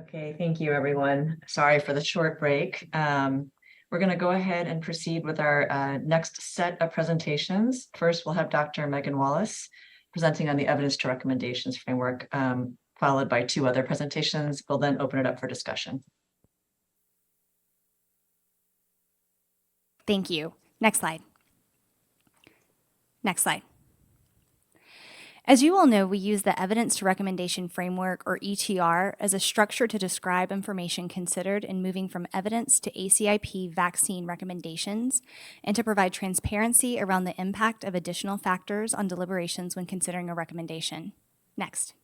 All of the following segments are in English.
Okay, thank you, everyone. Sorry for the short break. We're going to go ahead and proceed with our next set of presentations. First, we'll have Dr. Megan Wallace presenting on the evidence to recommendations framework, followed by two other presentations. We'll then open it up for discussion. Thank you. Next slide. Next slide. As you all know, we use the Evidence to Recommendation Framework, or ETR, as a structure to describe information considered in moving from evidence to ACIP vaccine recommendations and to provide transparency around the impact of additional factors on deliberations when considering a recommendation. Next.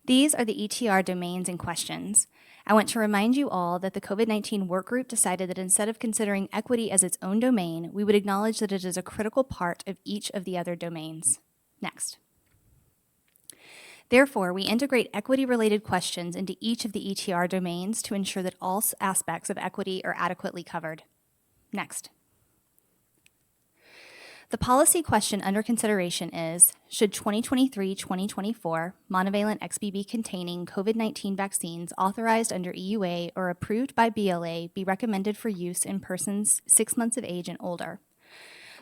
These are the ETR domains and questions. I want to remind you all that the COVID-19 workgroup decided that instead of considering equity as its own domain, we would acknowledge that it is a critical part of each of the other domains. Next. Therefore, we integrate equity-related questions into each of the ETR domains to ensure that all aspects of equity are adequately covered. Next. The policy question under consideration is, should 2023-2024 monovalent XBB-containing COVID-19 vaccines authorized under EUA or approved by BLA be recommended for use in persons 6 months of age and older?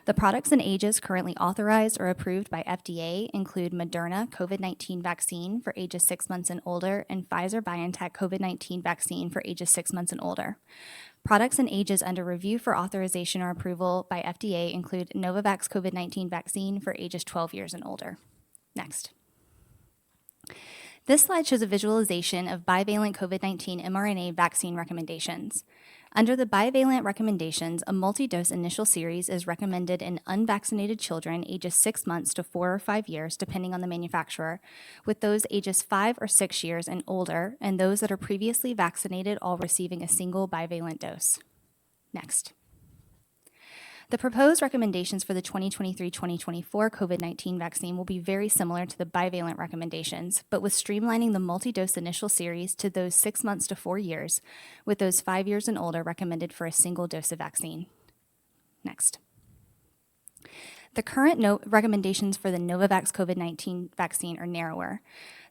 The products and ages currently authorized or approved by FDA include Moderna COVID-19 vaccine for ages 6 months and older and Pfizer-BioNTech COVID-19 vaccine for ages 6 months and older. Products and ages under review for authorization or approval by FDA include Novavax COVID-19 vaccine for ages 12 years and older. Next. This slide shows a visualization of bivalent COVID-19 mRNA vaccine recommendations. Under the bivalent recommendations, a multi-dose initial series is recommended in unvaccinated children ages 6 months to 4 or 5 years, depending on the manufacturer, with those ages 5 or 6 years and older, and those that are previously vaccinated all receiving a single bivalent dose. Next. The proposed recommendations for the 2023-2024 COVID-19 vaccine will be very similar to the bivalent recommendations, but with streamlining the multi-dose initial series to those 6 months to 4 years, with those 5 years and older recommended for a single dose of vaccine. Next. The current recommendations for the Novavax COVID-19 vaccine are narrower.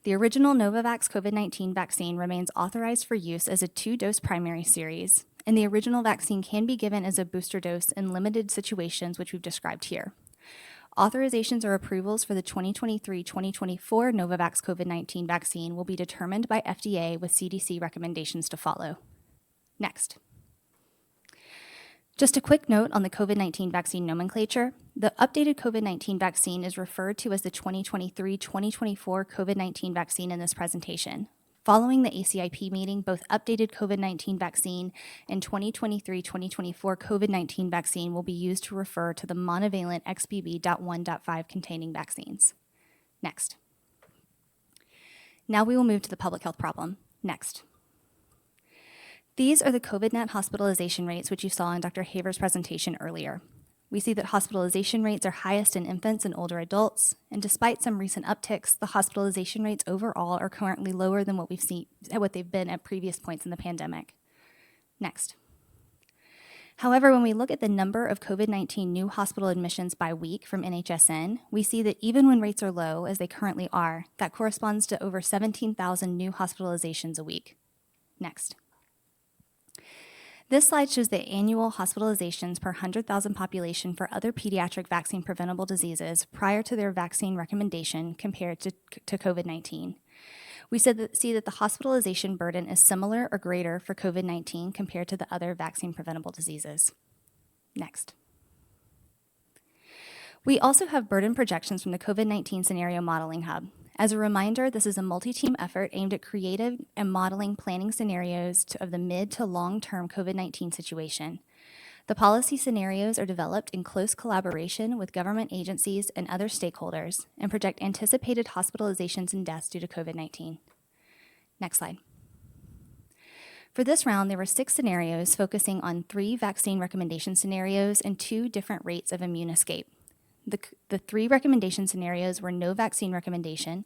The original Novavax COVID-19 vaccine remains authorized for use as a 2-dose primary series, and the original vaccine can be given as a booster dose in limited situations, which we've described here. Authorizations or approvals for the 2023-2024 Novavax COVID-19 vaccine will be determined by FDA with CDC recommendations to follow. Next. Just a quick note on the COVID-19 vaccine nomenclature. The updated COVID-19 vaccine is referred to as the 2023-2024 COVID-19 vaccine in this presentation. Following the ACIP meeting, both updated COVID-19 vaccine and 2023-2024 COVID-19 vaccine will be used to refer to the monovalent XBB.1.5 containing vaccines. Next. Now we will move to the public health problem. Next. These are the COVID-19 hospitalization rates, which you saw in Dr. Haver's presentation earlier. We see that hospitalization rates are highest in infants and older adults, and despite some recent upticks, the hospitalization rates overall are currently lower than what they've been at previous points in the pandemic. Next. However, when we look at the number of COVID-19 new hospital admissions by week from NHSN, we see that even when rates are low, as they currently are, that corresponds to over 17,000 new hospitalizations a week. Next. This slide shows the annual hospitalizations per 100,000 population for other pediatric vaccine preventable diseases prior to their vaccine recommendation compared to COVID-19. We see that the hospitalization burden is similar or greater for COVID-19 compared to the other vaccine preventable diseases. Next. We also have burden projections from the COVID-19 Scenario Modeling Hub. As a reminder, this is a multi-team effort aimed at creative and modeling planning scenarios of the mid to long-term COVID-19 situation. The policy scenarios are developed in close collaboration with government agencies and other stakeholders and project anticipated hospitalizations and deaths due to COVID-19. Next slide. For this round, there were 6 scenarios focusing on 3 vaccine recommendation scenarios and 2 different rates of immune escape. The 3 recommendation scenarios were no vaccine recommendation,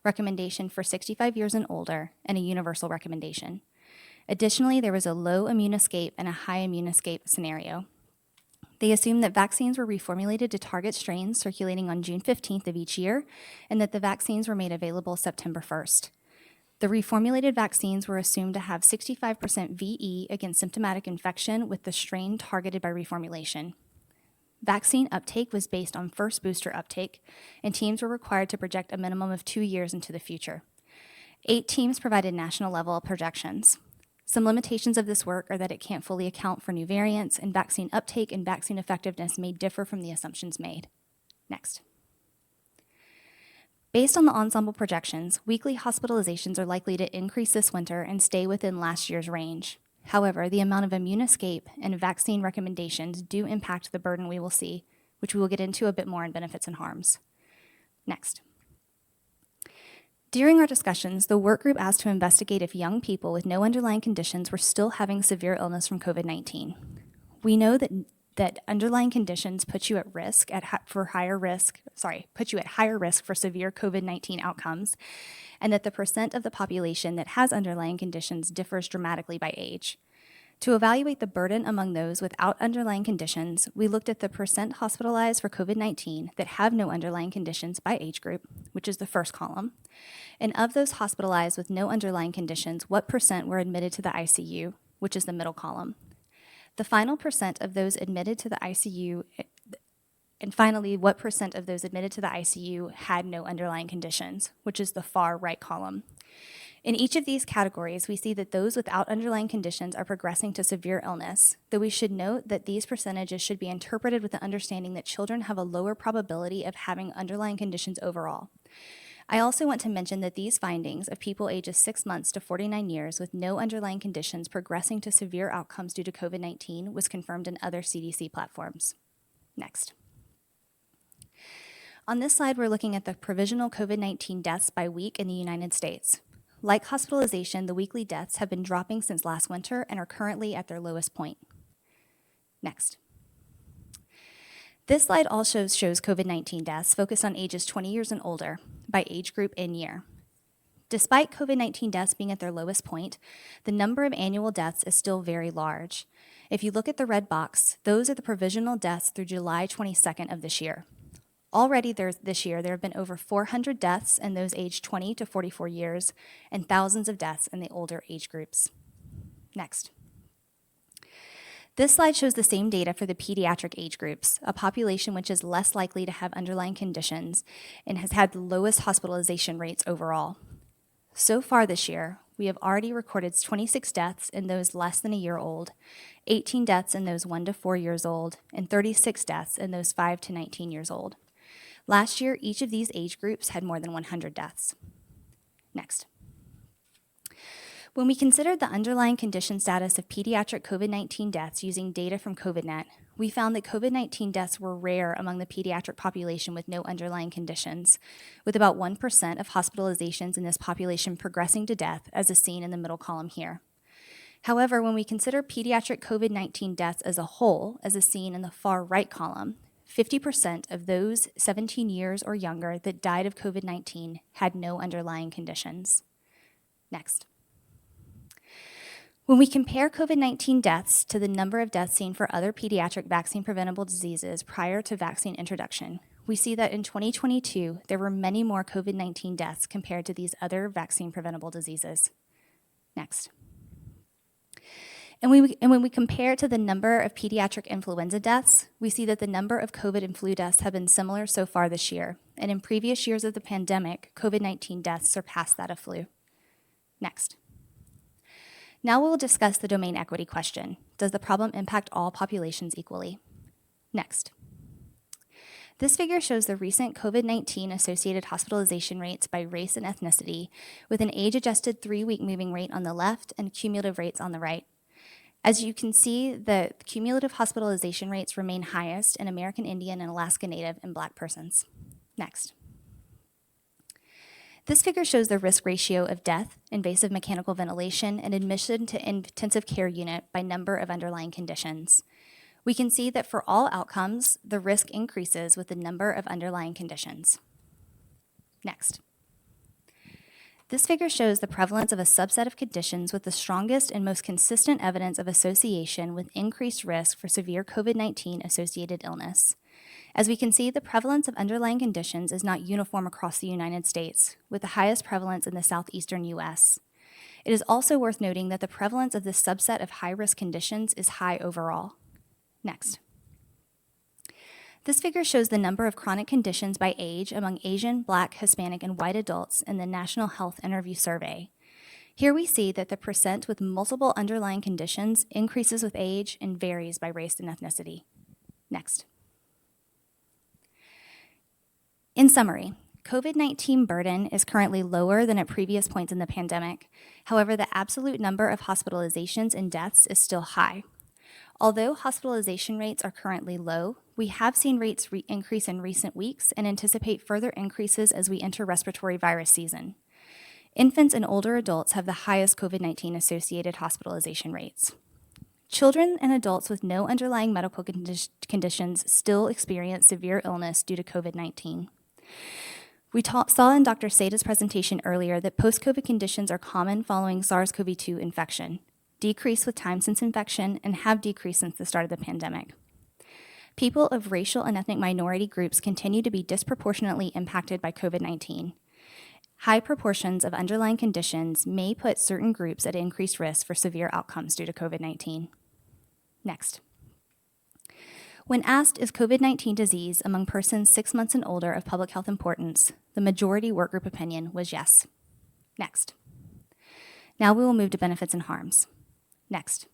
recommendation for 65 years and older, and a universal recommendation. Additionally, there was a low immune escape and a high immune escape scenario. They assumed that vaccines were reformulated to target strains circulating on June 15th of each year, and that the vaccines were made available September 1st. The reformulated vaccines were assumed to have 65% VE against symptomatic infection with the strain targeted by reformulation. Vaccine uptake was based on first booster uptake, and teams were required to project a minimum of 2 years into the future. 8 teams provided national level projections. Some limitations of this work are that it can't fully account for new variants, and vaccine uptake and vaccine effectiveness may differ from the assumptions made. Next. Based on the ensemble projections, weekly hospitalizations are likely to increase this winter and stay within last year's range. However, the amount of immune escape and vaccine recommendations do impact the burden we will see, which we will get into a bit more in benefits and harms. Next. During our discussions, the work group asked to investigate if young people with no underlying conditions were still having severe illness from COVID-19. We know that underlying conditions put you at higher risk for severe COVID-19 outcomes, and that the percent of the population that has underlying conditions differs dramatically by age. To evaluate the burden among those without underlying conditions, we looked at the percent hospitalized for COVID-19 that have no underlying conditions by age group, which is the first column, and of those hospitalized with no underlying conditions, what percent were admitted to the ICU, which is the middle column. The final percent of those admitted to the ICU, and finally, what percent of those admitted to the ICU had no underlying conditions, which is the far right column. In each of these categories, we see that those without underlying conditions are progressing to severe illness, though we should note that these percentages should be interpreted with the understanding that children have a lower probability of having underlying conditions overall. I also want to mention that these findings of people ages 6 months to 49 years with no underlying conditions progressing to severe outcomes due to COVID-19 was confirmed in other CDC platforms. Next. On this slide, we're looking at the provisional COVID-19 deaths by week in the United States. Like hospitalization, the weekly deaths have been dropping since last winter and are currently at their lowest point. Next. This slide also shows COVID-19 deaths focused on ages 20 years and older by age group in year. Despite COVID-19 deaths being at their lowest point, the number of annual deaths is still very large. If you look at the red box, those are the provisional deaths through July 22nd of this year. Already this year, there have been over 400 deaths in those aged 20 to 44 years and thousands of deaths in the older age groups. Next. This slide shows the same data for the pediatric age groups, a population which is less likely to have underlying conditions and has had the lowest hospitalization rates overall. So far this year, we have already recorded 26 deaths in those less than a year old, 18 deaths in those 1 to 4 years old, and 36 deaths in those 5 to 19 years old. Last year, each of these age groups had more than 100 deaths. Next. When we considered the underlying condition status of pediatric COVID-19 deaths using data from COVIDNet, we found that COVID-19 deaths were rare among the pediatric population with no underlying conditions, with about 1% of hospitalizations in this population progressing to death, as is seen in the middle column here. However, when we consider pediatric COVID-19 deaths as a whole, as is seen in the far right column, 50% of those 17 years or younger that died of COVID-19 had no underlying conditions. Next. When we compare COVID-19 deaths to the number of deaths seen for other pediatric vaccine-preventable diseases prior to vaccine introduction, we see that in 2022, there were many more COVID-19 deaths compared to these other vaccine-preventable diseases. Next. And when we compare to the number of pediatric influenza deaths, we see that the number of COVID and flu deaths have been similar so far this year. And in previous years of the pandemic, COVID-19 deaths surpassed that of flu. Next. Now we'll discuss the domain equity question. Does the problem impact all populations equally? Next. This figure shows the recent COVID-19 associated hospitalization rates by race and ethnicity, with an age-adjusted 3-week moving rate on the left and cumulative rates on the right. As you can see, the cumulative hospitalization rates remain highest in American Indian and Alaska Native and Black persons. Next. This figure shows the risk ratio of death, invasive mechanical ventilation, and admission to intensive care unit by number of underlying conditions. We can see that for all outcomes, the risk increases with the number of underlying conditions. Next. This figure shows the prevalence of a subset of conditions with the strongest and most consistent evidence of association with increased risk for severe COVID-19 associated illness. As we can see, the prevalence of underlying conditions is not uniform across the United States, with the highest prevalence in the southeastern U.S. It is also worth noting that the prevalence of this subset of high-risk conditions is high overall. Next. This figure shows the number of chronic conditions by age among Asian, Black, Hispanic, and white adults in the National Health Interview Survey. Here we see that the percent with multiple underlying conditions increases with age and varies by race and ethnicity. Next. In summary, COVID-19 burden is currently lower than at previous points in the pandemic. However, the absolute number of hospitalizations and deaths is still high. Although hospitalization rates are currently low, we have seen rates increase in recent weeks and anticipate further increases as we enter respiratory virus season. Infants and older adults have the highest COVID-19 associated hospitalization rates. Children and adults with no underlying medical conditions still experience severe illness due to COVID-19. We saw in Dr. Sada's presentation earlier that post-COVID conditions are common following SARS-CoV-2 infection, decrease with time since infection, and have decreased since the start of the pandemic. People of racial and ethnic minority groups continue to be disproportionately impacted by COVID-19. High proportions of underlying conditions may put certain groups at increased risk for severe outcomes due to COVID-19. Next. When asked, is COVID-19 disease among persons 6 months and older of public health importance, the majority workgroup opinion was yes. Next. Now we will move to benefits and harms. Next.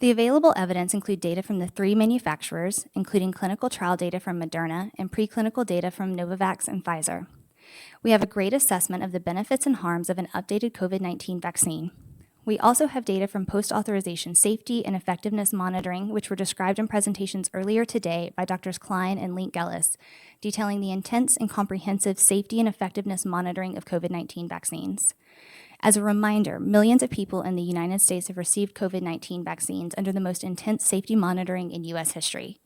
The available evidence include data from the 3 manufacturers, including clinical trial data from Moderna and preclinical data from Novavax and Pfizer. We have a great assessment of the benefits and harms of an updated COVID-19 vaccine. We also have data from post-authorization safety and effectiveness monitoring, which were described in presentations earlier today by Drs. Klein and Link-Gellis, detailing the intense and comprehensive safety and effectiveness monitoring of COVID-19 vaccines. As a reminder, millions of people in the United States have received COVID-19 vaccines under the most intense safety monitoring in U.S. history.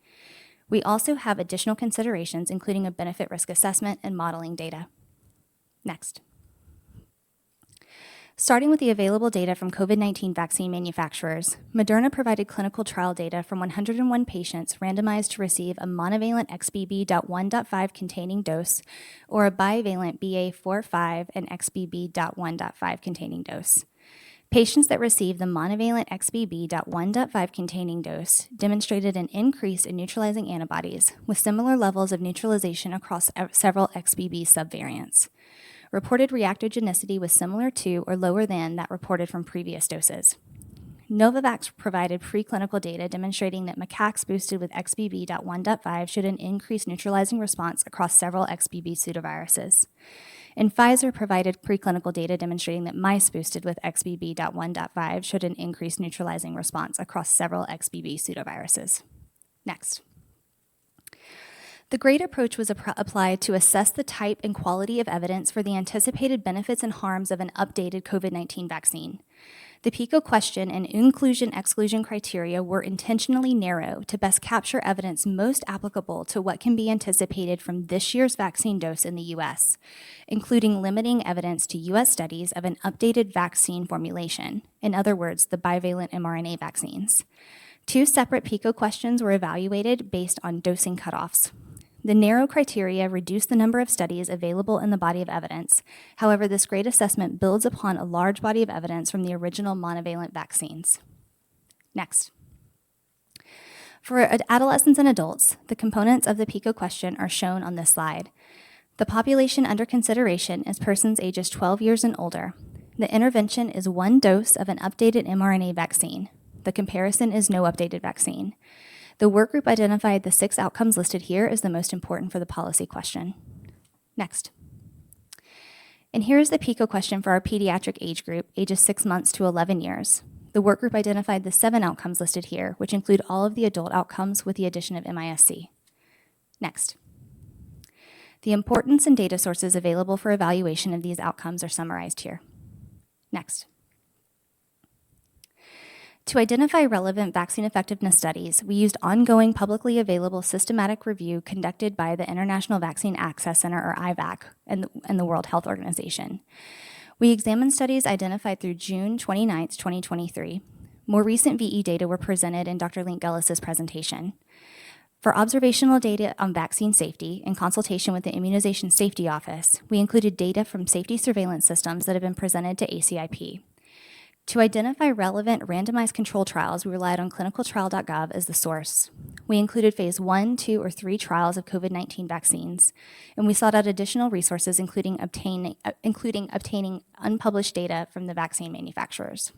We also have additional considerations, including a benefit risk assessment and modeling data. Next. Starting with the available data from COVID-19 vaccine manufacturers, Moderna provided clinical trial data from 101 patients randomized to receive a monovalent XBB.1.5 containing dose or a bivalent BA.4/5 and XBB.1.5 containing dose. Patients that received the monovalent XBB.1.5 containing dose demonstrated an increase in neutralizing antibodies with similar levels of neutralization across several XBB subvariants. Reported reactogenicity was similar to or lower than that reported from previous doses. Novavax provided preclinical data demonstrating that macaques boosted with XBB.1.5 showed an increased neutralizing response across several XBB pseudoviruses. And Pfizer provided preclinical data demonstrating that mice boosted with XBB.1.5 showed an increased neutralizing response across several XBB pseudoviruses. Next. The GRADE approach was applied to assess the type and quality of evidence for the anticipated benefits and harms of an updated COVID-19 vaccine. The PICO question and inclusion-exclusion criteria were intentionally narrow to best capture evidence most applicable to what can be anticipated from this year's vaccine dose in the U.S., including limiting evidence to U.S. studies of an updated vaccine formulation, in other words, the bivalent mRNA vaccines. 2 separate PICO questions were evaluated based on dosing cutoffs. The narrow criteria reduce the number of studies available in the body of evidence. However, this GRADE assessment builds upon a large body of evidence from the original monovalent vaccines. Next. For adolescents and adults, the components of the PICO question are shown on this slide. The population under consideration is persons ages 12 years and older. The intervention is 1 dose of an updated mRNA vaccine. The comparison is no updated vaccine. The workgroup identified the 6 outcomes listed here as the most important for the policy question. Next. And here's the PICO question for our pediatric age group, ages 6 months to 11 years. The workgroup identified the 7 outcomes listed here, which include all of the adult outcomes with the addition of MISC. Next. The importance and data sources available for evaluation of these outcomes are summarized here. Next. To identify relevant vaccine effectiveness studies, we used ongoing publicly available systematic review conducted by the International Vaccine Access Center, or IVAC, and the World Health Organization. We examined studies identified through June 29, 2023. More recent VE data were presented in Dr. Link-Gellis's presentation. For observational data on vaccine safety, in consultation with the Immunization Safety Office, we included data from safety surveillance systems that have been presented to ACIP. To identify relevant randomized control trials, we relied on clinicaltrial.gov as the source. We included phase 1, 2, or 3 trials of COVID-19 vaccines, and we sought out additional resources, including obtaining unpublished data from the vaccine manufacturers.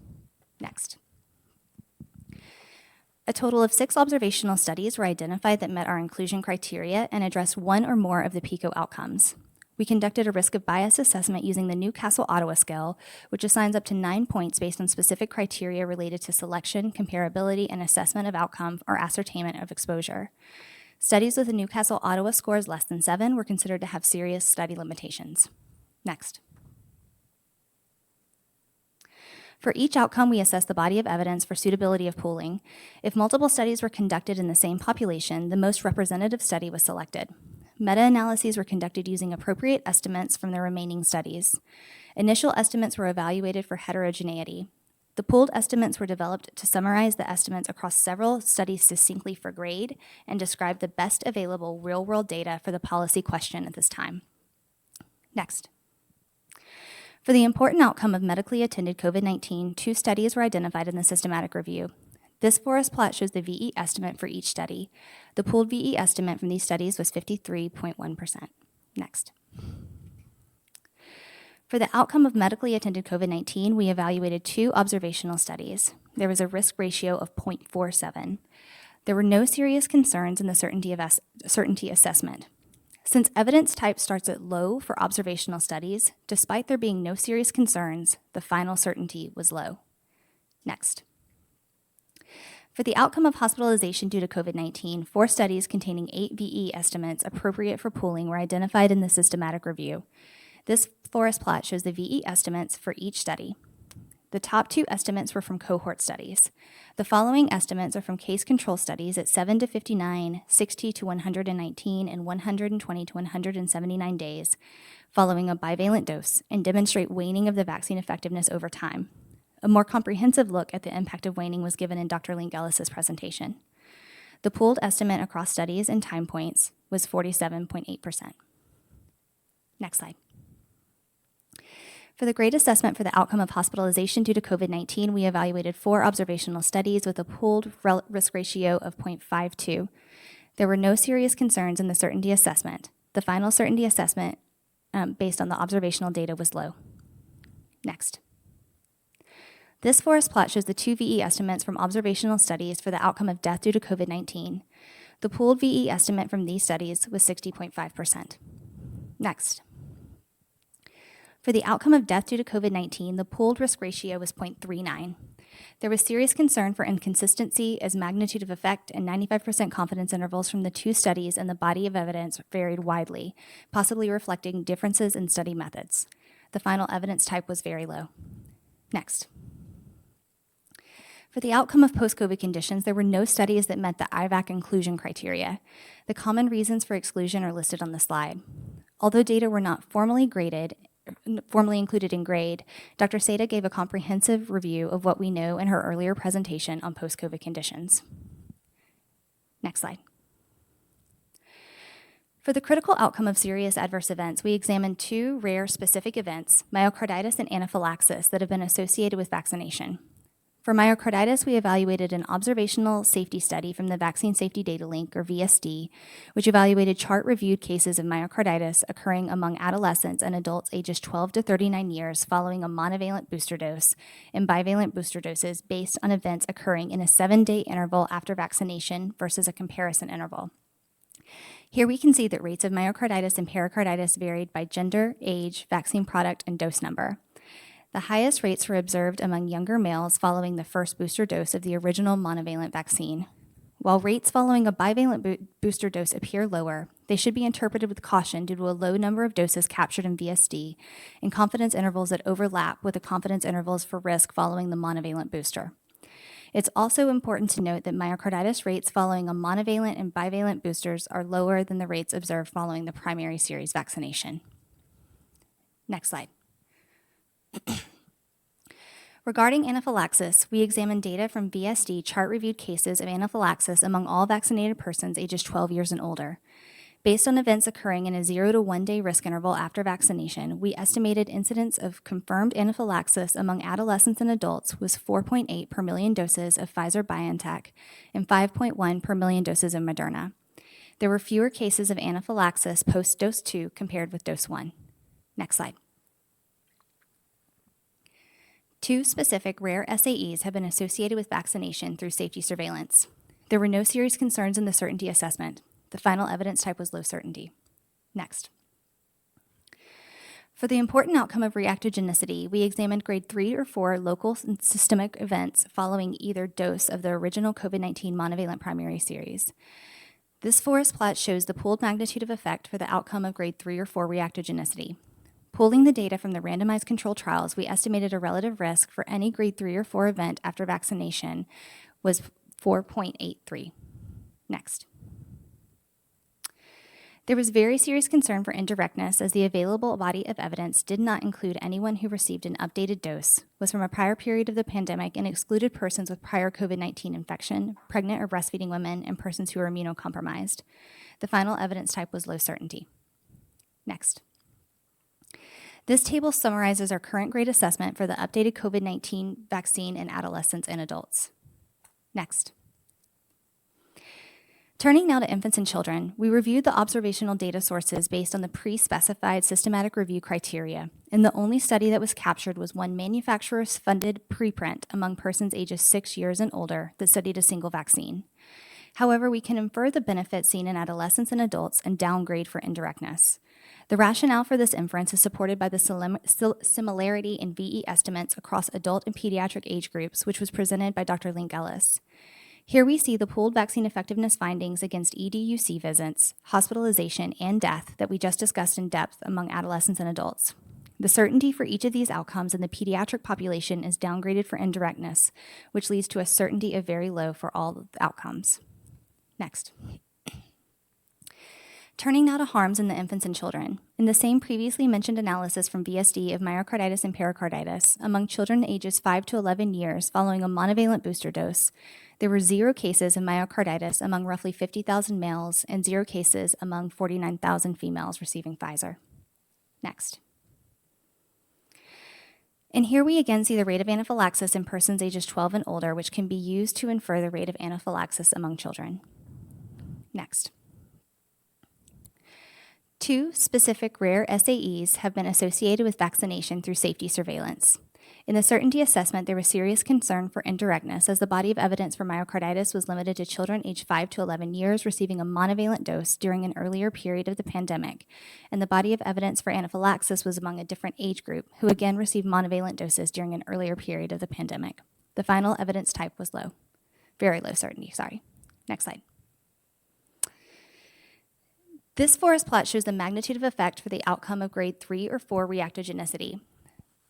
Next. A total of 6 observational studies were identified that met our inclusion criteria and addressed one or more of the PICO outcomes. We conducted a risk of bias assessment using the Newcastle-Ottawa scale, which assigns up to 9 points based on specific criteria related to selection, comparability, and assessment of outcome or ascertainment of exposure. Studies with a Newcastle-Ottawa scores less than 7 were considered to have serious study limitations. Next. For each outcome, we assessed the body of evidence for suitability of pooling. If multiple studies were conducted in the same population, the most representative study was selected. Meta-analyses were conducted using appropriate estimates from the remaining studies. Initial estimates were evaluated for heterogeneity. The pooled estimates were developed to summarize the estimates across several studies succinctly for grade and describe the best available real-world data for the policy question at this time. Next. For the important outcome of medically attended COVID-19, 2 studies were identified in the systematic review. This forest plot shows the VE estimate for each study. The pooled VE estimate from these studies was 53.1%. Next. For the outcome of medically attended COVID-19, we evaluated 2 observational studies. There was a risk ratio of 0.47. There were no serious concerns in the certainty assessment. Since evidence type starts at low for observational studies, despite there being no serious concerns, the final certainty was low. Next. For the outcome of hospitalization due to COVID-19, 4 studies containing 8 VE estimates appropriate for pooling were identified in the systematic review. This forest plot shows the VE estimates for each study. The top 2 estimates were from cohort studies. The following estimates are from case control studies at 7 to 59, 60 to 119, and 120 to 179 days following a bivalent dose and demonstrate waning of the vaccine effectiveness over time. A more comprehensive look at the impact of waning was given in Dr. Lingelis's presentation. The pooled estimate across studies and time points was 47.8%. Next slide. For the grade assessment for the outcome of hospitalization due to COVID-19, we evaluated 4 observational studies with a pooled risk ratio of 0.52. There were no serious concerns in the certainty assessment. The final certainty assessment based on the observational data was low. Next. This forest plot shows the 2 VE estimates from observational studies for the outcome of death due to COVID-19. The pooled VE estimate from these studies was 60.5%. Next. For the outcome of death due to COVID-19, the pooled risk ratio was 0.39. There was serious concern for inconsistency as magnitude of effect and 95% confidence intervals from the 2 studies and the body of evidence varied widely, possibly reflecting differences in study methods. The final evidence type was very low. Next. For the outcome of post-COVID conditions, there were no studies that met the IVAC inclusion criteria. The common reasons for exclusion are listed on the slide. Although data were not formally included in grade, Dr. Seda gave a comprehensive review of what we know in her earlier presentation on post-COVID conditions. Next slide. For the critical outcome of serious adverse events, we examined 2 rare specific events, myocarditis and anaphylaxis, that have been associated with vaccination. For myocarditis, we evaluated an observational safety study from the Vaccine Safety Data Link, or VSD, which evaluated chart-reviewed cases of myocarditis occurring among adolescents and adults ages 12 to 39 years following a monovalent booster dose and bivalent booster doses based on events occurring in a 7-day interval after vaccination versus a comparison interval. Here we can see that rates of myocarditis and pericarditis varied by gender, age, vaccine product, and dose number. The highest rates were observed among younger males following the first booster dose of the original monovalent vaccine. While rates following a bivalent booster dose appear lower, they should be interpreted with caution due to a low number of doses captured in VSD and confidence intervals that overlap with the confidence intervals for risk following the monovalent booster. It's also important to note that myocarditis rates following a monovalent and bivalent boosters are lower than the rates observed following the primary series vaccination. Next slide. Regarding anaphylaxis, we examined data from VSD chart-reviewed cases of anaphylaxis among all vaccinated persons ages 12 years and older. Based on events occurring in a 0 to 1 day risk interval after vaccination, we estimated incidence of confirmed anaphylaxis among adolescents and adults was 4.8 per million doses of Pfizer-BioNTech and 5.1 per million doses of Moderna. There were fewer cases of anaphylaxis post-dose 2 compared with dose 1. Next slide. 2 specific rare SAEs have been associated with vaccination through safety surveillance. There were no serious concerns in the certainty assessment. The final evidence type was low certainty. Next. For the important outcome of reactogenicity, we examined grade 3 or 4 local and systemic events following either dose of the original COVID-19 monovalent primary series. This forest plot shows the pooled magnitude of effect for the outcome of grade 3 or 4 reactogenicity. Pooling the data from the randomized controlled trials, we estimated a relative risk for any grade 3 or 4 event after vaccination was 4.83. Next. There was very serious concern for indirectness as the available body of evidence did not include anyone who received an updated dose, was from a prior period of the pandemic, and excluded persons with prior COVID-19 infection, pregnant or breastfeeding women, and persons who are immunocompromised. The final evidence type was low certainty. Next. This table summarizes our current grade assessment for the updated COVID-19 vaccine in adolescents and adults. Next. Turning now to infants and children, we reviewed the observational data sources based on the pre-specified systematic review criteria, and the only study that was captured was one manufacturer's funded preprint among persons ages 6 years and older that studied a single vaccine. However, we can infer the benefits seen in adolescents and adults and downgrade for indirectness. The rationale for this inference is supported by the similarity in VE estimates across adult and pediatric age groups, which was presented by Dr. Link Ellis. Here we see the pooled vaccine effectiveness findings against EDUC visits, hospitalization, and death that we just discussed in depth among adolescents and adults. The certainty for each of these outcomes in the pediatric population is downgraded for indirectness, which leads to a certainty of very low for all the outcomes. Next. Turning now to harms in the infants and children. In the same previously mentioned analysis from VSD of myocarditis and pericarditis among children ages 5 to 11 years following a monovalent booster dose, there were 0 cases of myocarditis among roughly 50,000 males and 0 cases among 49,000 females receiving Pfizer. Next. And here we again see the rate of anaphylaxis in persons ages 12 and older, which can be used to infer the rate of anaphylaxis among children. Next. 2 specific rare SAEs have been associated with vaccination through safety surveillance. In the certainty assessment, there was serious concern for indirectness as the body of evidence for myocarditis was limited to children aged 5 to 11 years receiving a monovalent dose during an earlier period of the pandemic, and the body of evidence for anaphylaxis was among a different age group, who again received monovalent doses during an earlier period of the pandemic. The final evidence type was low. Very low certainty, sorry. Next slide. This forest plot shows the magnitude of effect for the outcome of grade 3 or 4 reactogenicity.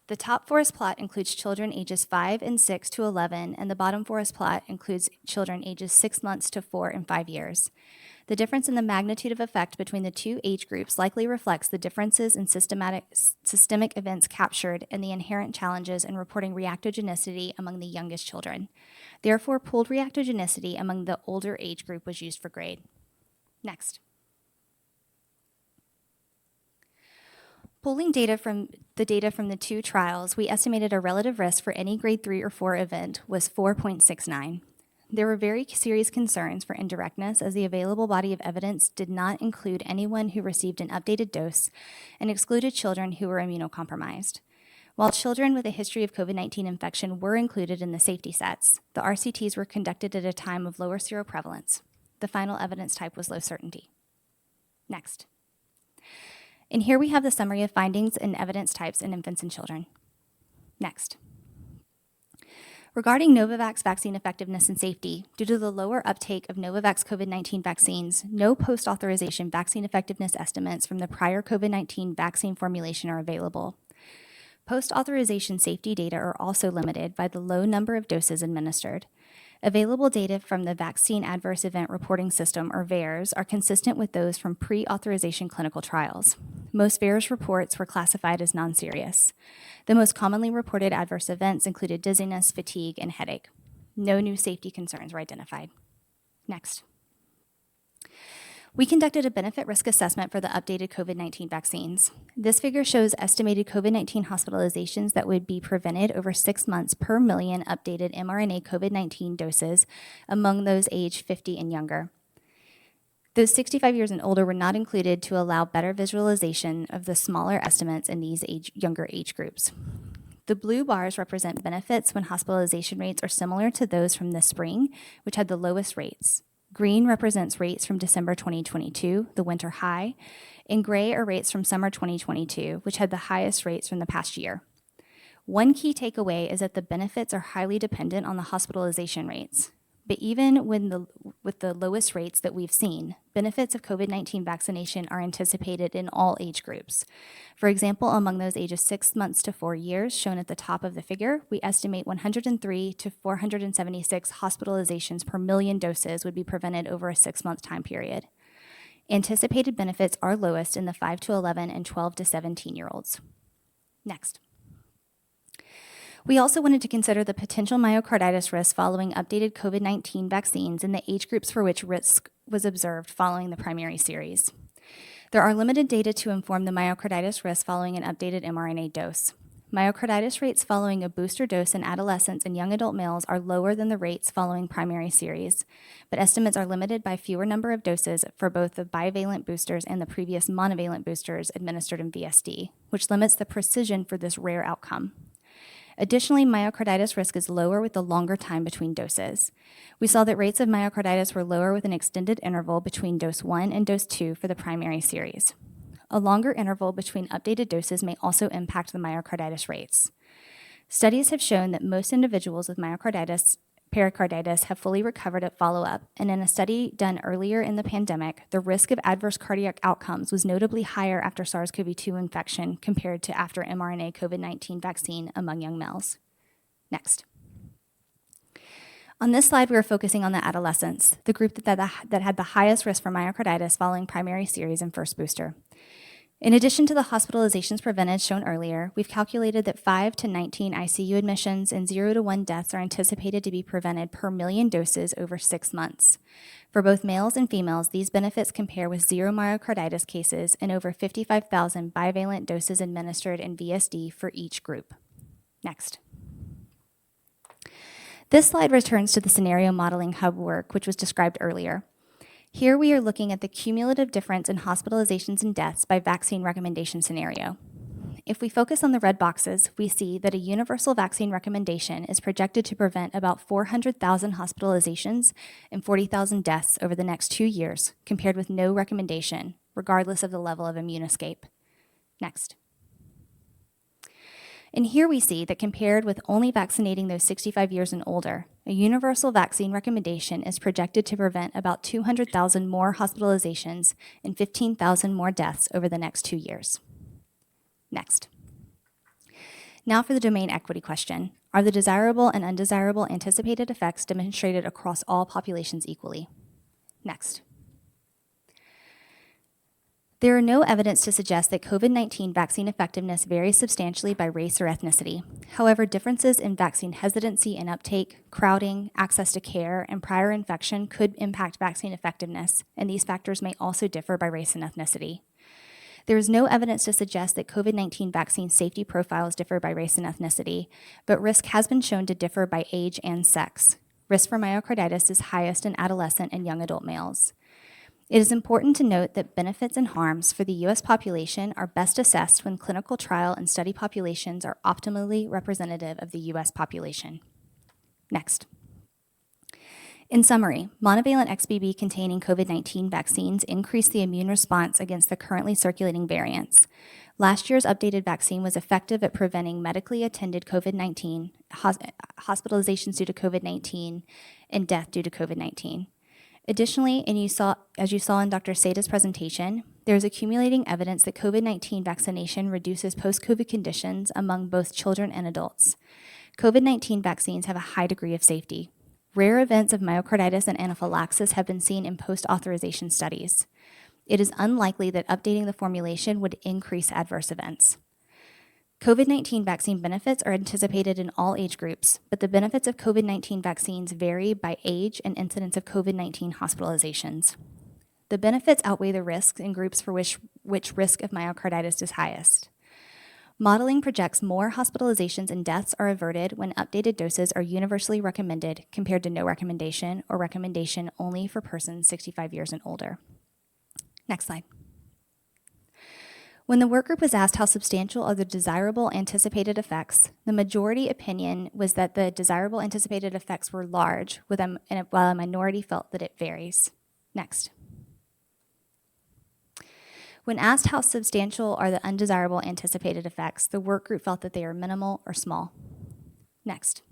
The top forest plot includes children ages 5 and 6 to 11, and the bottom forest plot includes children ages 6 months to 4 and 5 years. The difference in the magnitude of effect between the 2 age groups likely reflects the differences in systemic events captured and the inherent challenges in reporting reactogenicity among the youngest children. Therefore, pooled reactogenicity among the older age group was used for grade. Next. Pulling data from the 2 trials, we estimated a relative risk for any grade 3 or 4 event was 4.69. There were very serious concerns for indirectness as the available body of evidence did not include anyone who received an updated dose and excluded children who were immunocompromised. While children with a history of COVID-19 infection were included in the safety sets, the RCTs were conducted at a time of lower seroprevalence. The final evidence type was low certainty. Next. And here we have the summary of findings and evidence types in infants and children. Next. Regarding Novavax vaccine effectiveness and safety, due to the lower uptake of Novavax COVID-19 vaccines, no post-authorization vaccine effectiveness estimates from the prior COVID-19 vaccine formulation are available. Post-authorization safety data are also limited by the low number of doses administered. Available data from the Vaccine Adverse Event Reporting System, or VAERS, are consistent with those from pre-authorization clinical trials. Most VAERS reports were classified as non-serious. The most commonly reported adverse events included dizziness, fatigue, and headache. No new safety concerns were identified. Next. We conducted a benefit risk assessment for the updated COVID-19 vaccines. This figure shows estimated COVID-19 hospitalizations that would be prevented over 6 months per million updated mRNA COVID-19 doses among those aged 50 and younger. Those 65 years and older were not included to allow better visualization of the smaller estimates in these younger age groups. The blue bars represent benefits when hospitalization rates are similar to those from the spring, which had the lowest rates. Green represents rates from December 2022, the winter high, and gray are rates from summer 2022, which had the highest rates from the past year. One key takeaway is that the benefits are highly dependent on the hospitalization rates. But even with the lowest rates that we've seen, benefits of COVID-19 vaccination are anticipated in all age groups. For example, among those ages 6 months to 4 years, shown at the top of the figure, we estimate 103 to 476 hospitalizations per million doses would be prevented over a 6-month time period. Anticipated benefits are lowest in the 5 to 11 and 12 to 17-year-olds. Next. We also wanted to consider the potential myocarditis risk following updated COVID-19 vaccines in the age groups for which risk was observed following the primary series. There are limited data to inform the myocarditis risk following an updated mRNA dose. Myocarditis rates following a booster dose in adolescents and young adult males are lower than the rates following primary series, but estimates are limited by fewer number of doses for both the bivalent boosters and the previous monovalent boosters administered in VSD, which limits the precision for this rare outcome. Additionally, myocarditis risk is lower with the longer time between doses. We saw that rates of myocarditis were lower with an extended interval between dose 1 and dose 2 for the primary series. A longer interval between updated doses may also impact the myocarditis rates. Studies have shown that most individuals with pericarditis have fully recovered at follow-up, and in a study done earlier in the pandemic, the risk of adverse cardiac outcomes was notably higher after SARS-CoV-2 infection compared to after mRNA COVID-19 vaccine among young males. Next. On this slide, we are focusing on the adolescents, the group that had the highest risk for myocarditis following primary series and first booster. In addition to the hospitalizations prevented shown earlier, we've calculated that 5 to 19 ICU admissions and 0 to 1 deaths are anticipated to be prevented per million doses over 6 months. For both males and females, these benefits compare with 0 myocarditis cases and over 55,000 bivalent doses administered in VSD for each group. Next. This slide returns to the scenario modeling hub work, which was described earlier. Here we are looking at the cumulative difference in hospitalizations and deaths by vaccine recommendation scenario. If we focus on the red boxes, we see that a universal vaccine recommendation is projected to prevent about 400,000 hospitalizations and 40,000 deaths over the next 2 years, compared with no recommendation, regardless of the level of immune escape. Next. And here we see that compared with only vaccinating those 65 years and older, a universal vaccine recommendation is projected to prevent about 200,000 more hospitalizations and 15,000 more deaths over the next 2 years. Next. Now for the domain equity question. Are the desirable and undesirable anticipated effects demonstrated across all populations equally? Next. There are no evidence to suggest that COVID-19 vaccine effectiveness varies substantially by race or ethnicity. However, differences in vaccine hesitancy and uptake, crowding, access to care, and prior infection could impact vaccine effectiveness, and these factors may also differ by race and ethnicity. There is no evidence to suggest that COVID-19 vaccine safety profiles differ by race and ethnicity, but risk has been shown to differ by age and sex. Risk for myocarditis is highest in adolescent and young adult males. It is important to note that benefits and harms for the U.S. population are best assessed when clinical trial and study populations are optimally representative of the U.S. population. Next. In summary, monovalent XBB containing COVID-19 vaccines increase the immune response against the currently circulating variants. Last year's updated vaccine was effective at preventing medically attended COVID-19, hospitalizations due to COVID-19, and death due to COVID-19. Additionally, as you saw in Dr. Sada's presentation, there is accumulating evidence that COVID-19 vaccination reduces post-COVID conditions among both children and adults. COVID-19 vaccines have a high degree of safety. Rare events of myocarditis and anaphylaxis have been seen in post-authorization studies. It is unlikely that updating the formulation would increase adverse events. COVID-19 vaccine benefits are anticipated in all age groups, but the benefits of COVID-19 vaccines vary by age and incidence of COVID-19 hospitalizations. The benefits outweigh the risks in groups for which risk of myocarditis is highest. Modeling projects more hospitalizations and deaths are averted when updated doses are universally recommended compared to no recommendation or recommendation only for persons 65 years and older. Next slide. When the work group was asked how substantial are the desirable anticipated effects, the majority opinion was that the desirable anticipated effects were large, while a minority felt that it varies. Next. When asked how substantial are the undesirable anticipated effects, the work group felt that they are minimal or small. Next.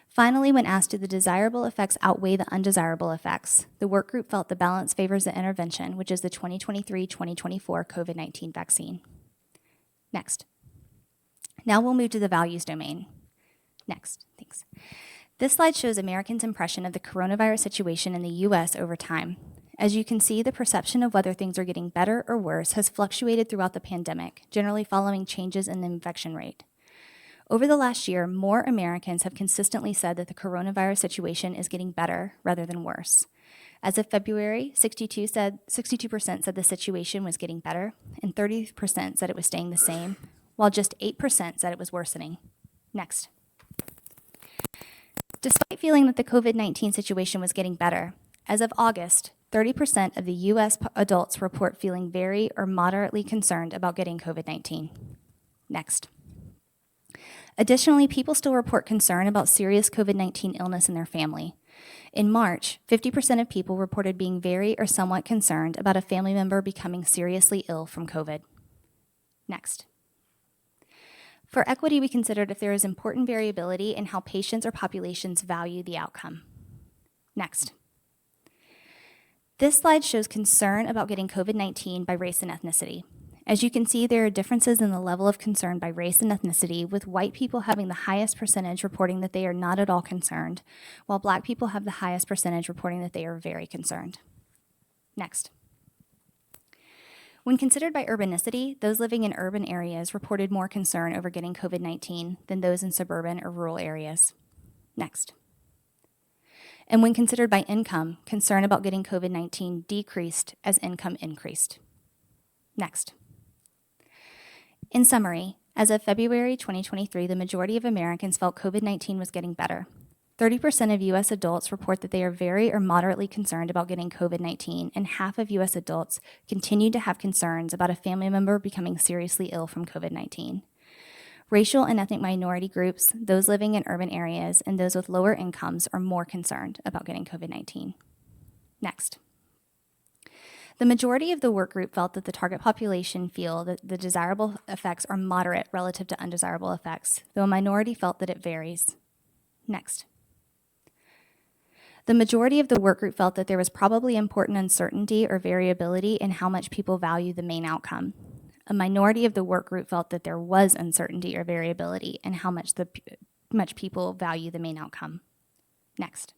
Finally, when asked do the desirable effects outweigh the undesirable effects, the work group felt the balance favors the intervention, which is the 2023-2024 COVID-19 vaccine. Next. Now we'll move to the values domain. Next, thanks. This slide shows Americans' impression of the coronavirus situation in the US over time. As you can see, the perception of whether things are getting better or worse has fluctuated throughout the pandemic, generally following changes in the infection rate. Over the last year, more Americans have consistently said that the coronavirus situation is getting better rather than worse. As of February, 62% said the situation was getting better, and 30% said it was staying the same, while just 8% said it was worsening. Next. Despite feeling that the COVID-19 situation was getting better, as of August, 30% of the U.S. adults report feeling very or moderately concerned about getting COVID-19. Next. Additionally, people still report concern about serious COVID-19 illness in their family. In March, 50% of people reported being very or somewhat concerned about a family member becoming seriously ill from COVID. Next. For equity, we considered if there is important variability in how patients or populations value the outcome. Next. This slide shows concern about getting COVID-19 by race and ethnicity. As you can see, there are differences in the level of concern by race and ethnicity, with white people having the highest percentage reporting that they are not at all concerned, while Black people have the highest percentage reporting that they are very concerned. Next. When considered by urbanicity, those living in urban areas reported more concern over getting COVID-19 than those in suburban or rural areas. Next. And when considered by income, concern about getting COVID-19 decreased as income increased. Next. In summary, as of February 2023, the majority of Americans felt COVID-19 was getting better. 30% of U.S. adults report that they are very or moderately concerned about getting COVID-19, and half of U.S. adults continue to have concerns about a family member becoming seriously ill from COVID-19. Racial and ethnic minority groups, those living in urban areas, and those with lower incomes are more concerned about getting COVID-19. Next. The majority of the work group felt that the target population feel that the desirable effects are moderate relative to undesirable effects, though a minority felt that it varies. Next. The majority of the work group felt that there was probably important uncertainty or variability in how much people value the main outcome. A minority of the work group felt that there was uncertainty or variability in how much people value the main outcome. Next.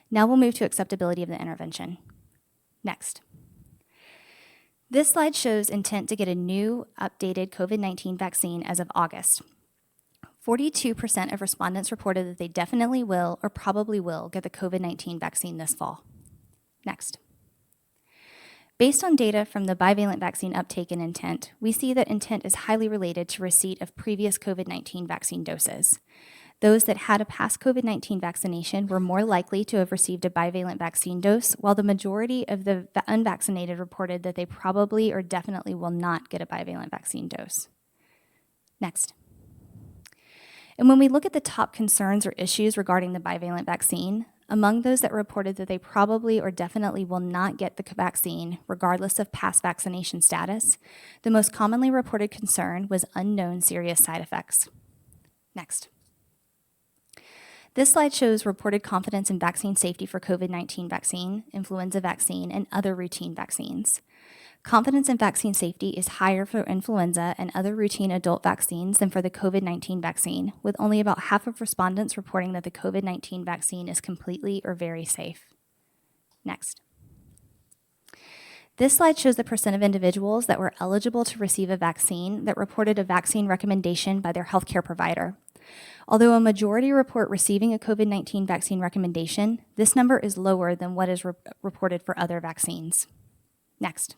Now we'll move to acceptability of the intervention. Next. This slide shows intent to get a new, updated COVID-19 vaccine as of August. 42% of respondents reported that they definitely will or probably will get the COVID-19 vaccine this fall. Next. Based on data from the bivalent vaccine uptake and intent, we see that intent is highly related to receipt of previous COVID-19 vaccine doses. Those that had a past COVID-19 vaccination were more likely to have received a bivalent vaccine dose, while the majority of the unvaccinated reported that they probably or definitely will not get a bivalent vaccine dose. Next. And when we look at the top concerns or issues regarding the bivalent vaccine, among those that reported that they probably or definitely will not get the vaccine, regardless of past vaccination status, the most commonly reported concern was unknown serious side effects. Next. This slide shows reported confidence in vaccine safety for COVID-19 vaccine, influenza vaccine, and other routine vaccines. Confidence in vaccine safety is higher for influenza and other routine adult vaccines than for the COVID-19 vaccine, with only about half of respondents reporting that the COVID-19 vaccine is completely or very safe. Next. This slide shows the percent of individuals that were eligible to receive a vaccine that reported a vaccine recommendation by their healthcare provider. Although a majority report receiving a COVID-19 vaccine recommendation, this number is lower than what is reported for other vaccines. Next.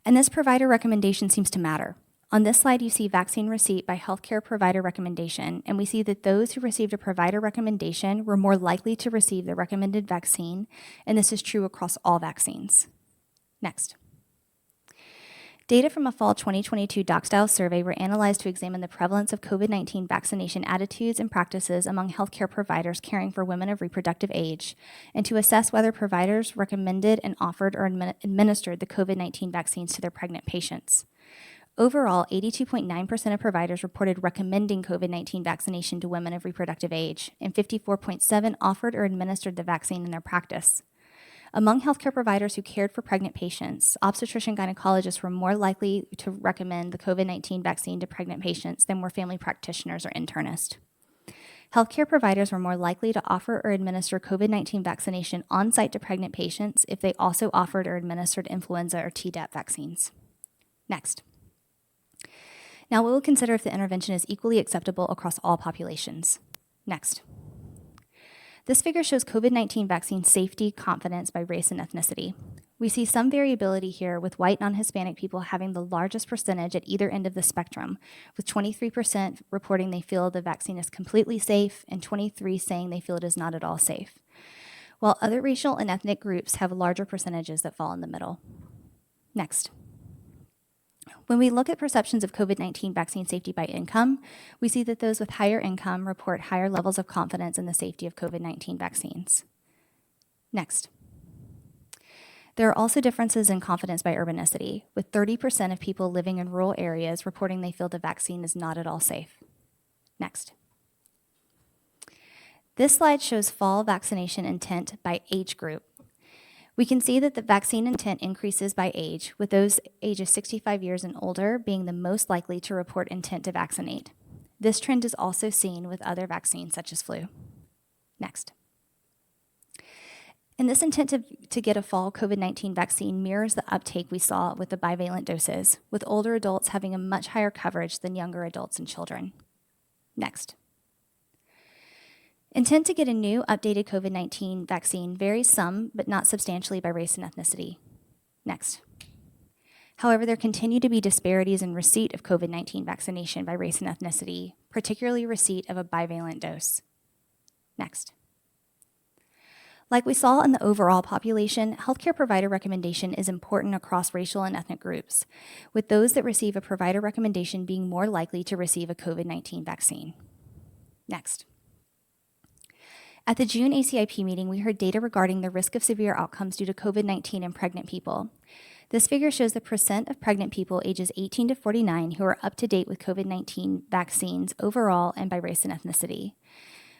And this provider recommendation seems to matter. On this slide, you see vaccine receipt by healthcare provider recommendation, and we see that those who received a provider recommendation were more likely to receive the recommended vaccine, and this is true across all vaccines. Next. Data from a fall 2022 doc-style survey were analyzed to examine the prevalence of COVID-19 vaccination attitudes and practices among healthcare providers caring for women of reproductive age, and to assess whether providers recommended and offered or administered the COVID-19 vaccines to their pregnant patients. Overall, 82.9% of providers reported recommending COVID-19 vaccination to women of reproductive age, and 54.7% offered or administered the vaccine in their practice. Among healthcare providers who cared for pregnant patients, obstetrician gynecologists were more likely to recommend the COVID-19 vaccine to pregnant patients than were family practitioners or internists. Healthcare providers were more likely to offer or administer COVID-19 vaccination on-site to pregnant patients if they also offered or administered influenza or Tdap vaccines. Next. Now we will consider if the intervention is equally acceptable across all populations. Next. This figure shows COVID-19 vaccine safety confidence by race and ethnicity. We see some variability here, with white non-Hispanic people having the largest percentage at either end of the spectrum, with 23% reporting they feel the vaccine is completely safe and 23% saying they feel it is not at all safe, while other racial and ethnic groups have larger percentages that fall in the middle. Next. When we look at perceptions of COVID-19 vaccine safety by income, we see that those with higher income report higher levels of confidence in the safety of COVID-19 vaccines. Next. There are also differences in confidence by urbanicity, with 30% of people living in rural areas reporting they feel the vaccine is not at all safe. Next. This slide shows fall vaccination intent by age group. We can see that the vaccine intent increases by age, with those ages 65 years and older being the most likely to report intent to vaccinate. This trend is also seen with other vaccines such as flu. Next. And this intent to get a fall COVID-19 vaccine mirrors the uptake we saw with the bivalent doses, with older adults having a much higher coverage than younger adults and children. Next. Intent to get a new updated COVID-19 vaccine varies some, but not substantially by race and ethnicity. Next. However, there continue to be disparities in receipt of COVID-19 vaccination by race and ethnicity, particularly receipt of a bivalent dose. Next. Like we saw in the overall population, healthcare provider recommendation is important across racial and ethnic groups, with those that receive a provider recommendation being more likely to receive a COVID-19 vaccine. Next. At the June ACIP meeting, we heard data regarding the risk of severe outcomes due to COVID-19 in pregnant people. This figure shows the percent of pregnant people ages 18 to 49 who are up to date with COVID-19 vaccines overall and by race and ethnicity.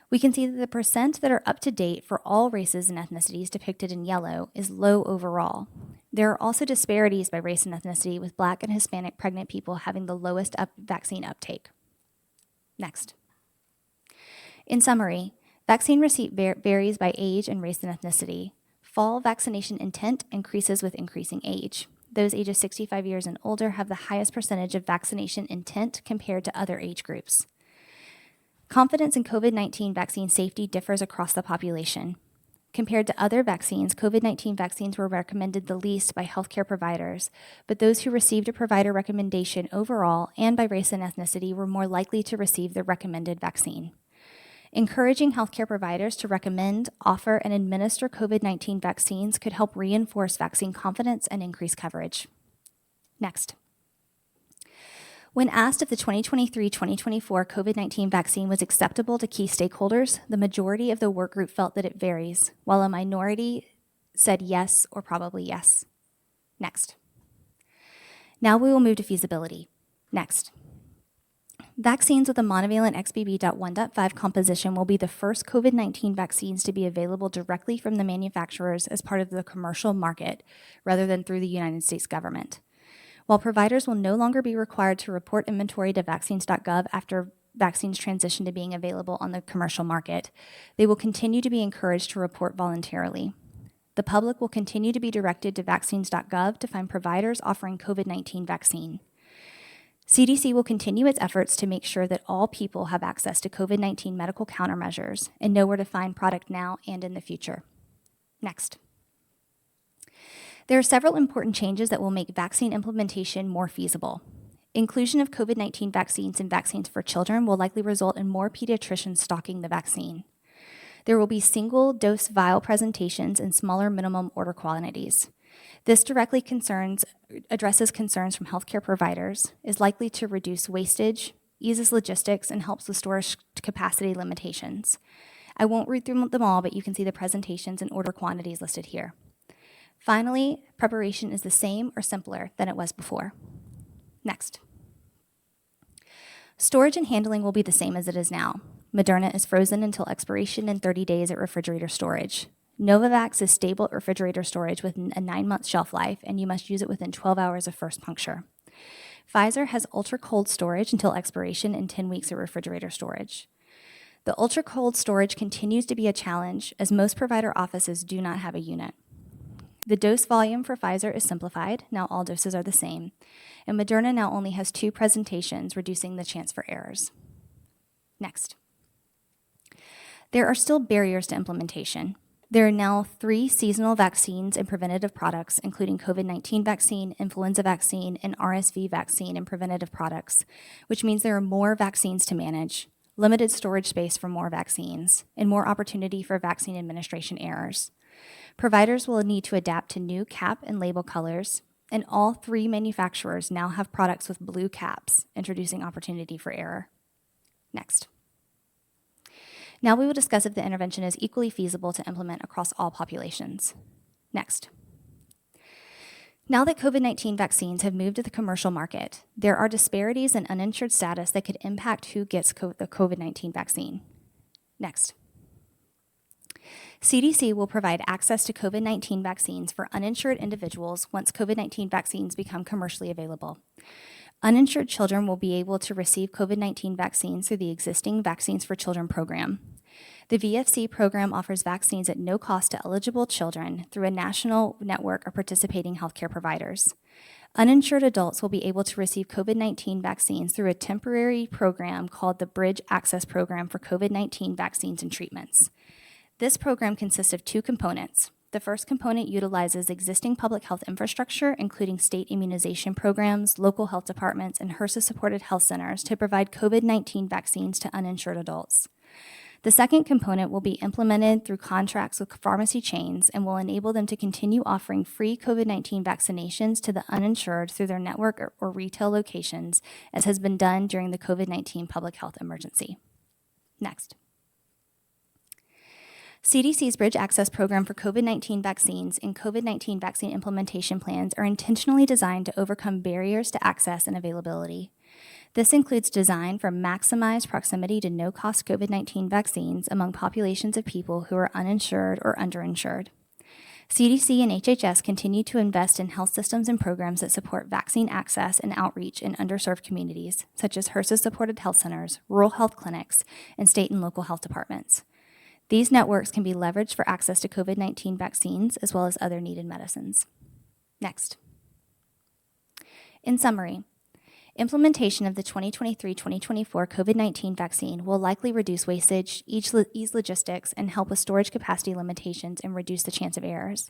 We can see that the percent that are up to date for all races and ethnicities depicted in yellow is low overall. There are also disparities by race and ethnicity, with Black and Hispanic pregnant people having the lowest vaccine uptake. Next. In summary, vaccine receipt varies by age and race and ethnicity. Fall vaccination intent increases with increasing age. Those ages 65 years and older have the highest percentage of vaccination intent compared to other age groups. Confidence in COVID-19 vaccine safety differs across the population. Compared to other vaccines, COVID-19 vaccines were recommended the least by healthcare providers, but those who received a provider recommendation overall and by race and ethnicity were more likely to receive the recommended vaccine. Encouraging healthcare providers to recommend, offer, and administer COVID-19 vaccines could help reinforce vaccine confidence and increase coverage. Next. When asked if the 2023-2024 COVID-19 vaccine was acceptable to key stakeholders, the majority of the work group felt that it varies, while a minority said yes or probably yes. Next. Now we will move to feasibility. Next. Vaccines with a monovalent XBB.1.5 composition will be the first COVID-19 vaccines to be available directly from the manufacturers as part of the commercial market, rather than through the United States government. While providers will no longer be required to report inventory to vaccines.gov after vaccines transition to being available on the commercial market, they will continue to be encouraged to report voluntarily. The public will continue to be directed to vaccines.gov to find providers offering COVID-19 vaccine. CDC will continue its efforts to make sure that all people have access to COVID-19 medical countermeasures and know where to find product now and in the future. Next. There are several important changes that will make vaccine implementation more feasible. Inclusion of COVID-19 vaccines and vaccines for children will likely result in more pediatricians stocking the vaccine. There will be single-dose vial presentations and smaller minimum order quantities. This directly addresses concerns from healthcare providers, is likely to reduce wastage, eases logistics, and helps with storage capacity limitations. I won't read through them all, but you can see the presentations and order quantities listed here. Finally, preparation is the same or simpler than it was before. Next. Storage and handling will be the same as it is now. Moderna is frozen until expiration in 30 days at refrigerator storage. Novavax is stable at refrigerator storage with a 9-month shelf life, and you must use it within 12 hours of first puncture. Pfizer has ultra-cold storage until expiration and 10 weeks at refrigerator storage. The ultra-cold storage continues to be a challenge as most provider offices do not have a unit. The dose volume for Pfizer is simplified, now all doses are the same, and Moderna now only has 2 presentations, reducing the chance for errors. Next. There are still barriers to implementation. There are now 3 seasonal vaccines and preventative products, including COVID-19 vaccine, influenza vaccine, and RSV vaccine and preventative products, which means there are more vaccines to manage, limited storage space for more vaccines, and more opportunity for vaccine administration errors. Providers will need to adapt to new cap and label colors, and all 3 manufacturers now have products with blue caps, introducing opportunity for error. Next. Now we will discuss if the intervention is equally feasible to implement across all populations. Next. Now that COVID-19 vaccines have moved to the commercial market, there are disparities in uninsured status that could impact who gets the COVID-19 vaccine. Next. CDC will provide access to COVID-19 vaccines for uninsured individuals once COVID-19 vaccines become commercially available. Uninsured children will be able to receive COVID-19 vaccines through the existing Vaccines for Children program. The VFC program offers vaccines at no cost to eligible children through a national network of participating healthcare providers. Uninsured adults will be able to receive COVID-19 vaccines through a temporary program called the Bridge Access Program for COVID-19 Vaccines and Treatments. This program consists of 2 components. The first component utilizes existing public health infrastructure, including state immunization programs, local health departments, and HRSA-supported health centers to provide COVID-19 vaccines to uninsured adults. The second component will be implemented through contracts with pharmacy chains and will enable them to continue offering free COVID-19 vaccinations to the uninsured through their network or retail locations, as has been done during the COVID-19 public health emergency. Next. CDC's Bridge Access Program for COVID-19 vaccines and COVID-19 vaccine implementation plans are intentionally designed to overcome barriers to access and availability. This includes design for maximized proximity to no-cost COVID-19 vaccines among populations of people who are uninsured or underinsured. CDC and HHS continue to invest in health systems and programs that support vaccine access and outreach in underserved communities, such as HRSA-supported health centers, rural health clinics, and state and local health departments. These networks can be leveraged for access to COVID-19 vaccines as well as other needed medicines. Next. In summary, implementation of the 2023-2024 COVID-19 vaccine will likely reduce wastage, ease logistics, and help with storage capacity limitations and reduce the chance of errors.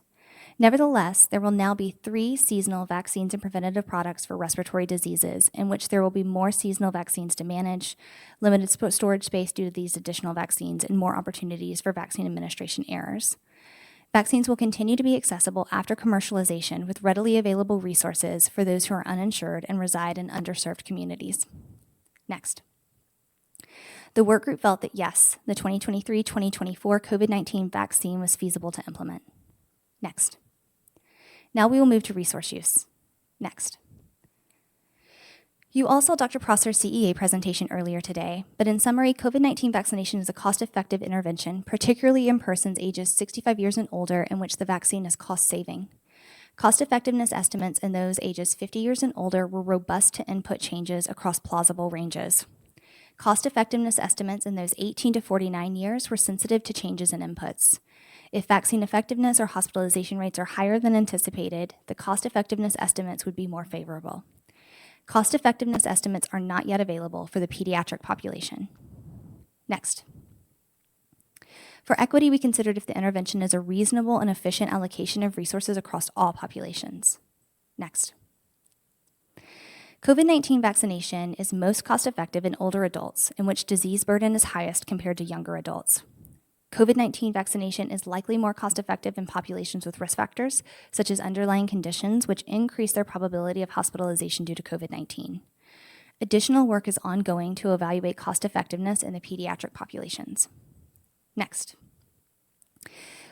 Nevertheless, there will now be 3 seasonal vaccines and preventative products for respiratory diseases, in which there will be more seasonal vaccines to manage, limited storage space due to these additional vaccines, and more opportunities for vaccine administration errors. Vaccines will continue to be accessible after commercialization with readily available resources for those who are uninsured and reside in underserved communities. Next. The work group felt that yes, the 2023-2024 COVID-19 vaccine was feasible to implement. Next. Now we will move to resource use. Next. You all saw Dr. Prosser's CEA presentation earlier today, but in summary, COVID-19 vaccination is a cost-effective intervention, particularly in persons ages 65 years and older in which the vaccine is cost-saving. Cost-effectiveness estimates in those ages 50 years and older were robust to input changes across plausible ranges. Cost-effectiveness estimates in those 18 to 49 years were sensitive to changes in inputs. If vaccine effectiveness or hospitalization rates are higher than anticipated, the cost-effectiveness estimates would be more favorable. Cost-effectiveness estimates are not yet available for the pediatric population. Next. For equity, we considered if the intervention is a reasonable and efficient allocation of resources across all populations. Next. COVID-19 vaccination is most cost-effective in older adults, in which disease burden is highest compared to younger adults. COVID-19 vaccination is likely more cost-effective in populations with risk factors, such as underlying conditions, which increase their probability of hospitalization due to COVID-19. Additional work is ongoing to evaluate cost-effectiveness in the pediatric populations. Next.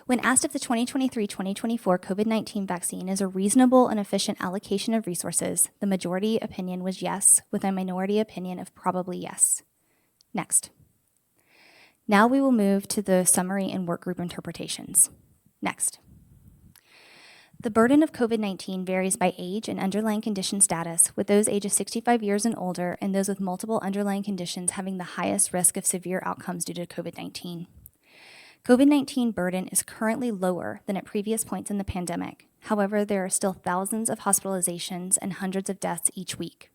When asked if the 2023-2024 COVID-19 vaccine is a reasonable and efficient allocation of resources, the majority opinion was yes, with a minority opinion of probably yes. Next. Now we will move to the summary and workgroup interpretations. Next. The burden of COVID-19 varies by age and underlying condition status, with those ages 65 years and older and those with multiple underlying conditions having the highest risk of severe outcomes due to COVID-19. COVID-19 burden is currently lower than at previous points in the pandemic. However, there are still thousands of hospitalizations and hundreds of deaths each week.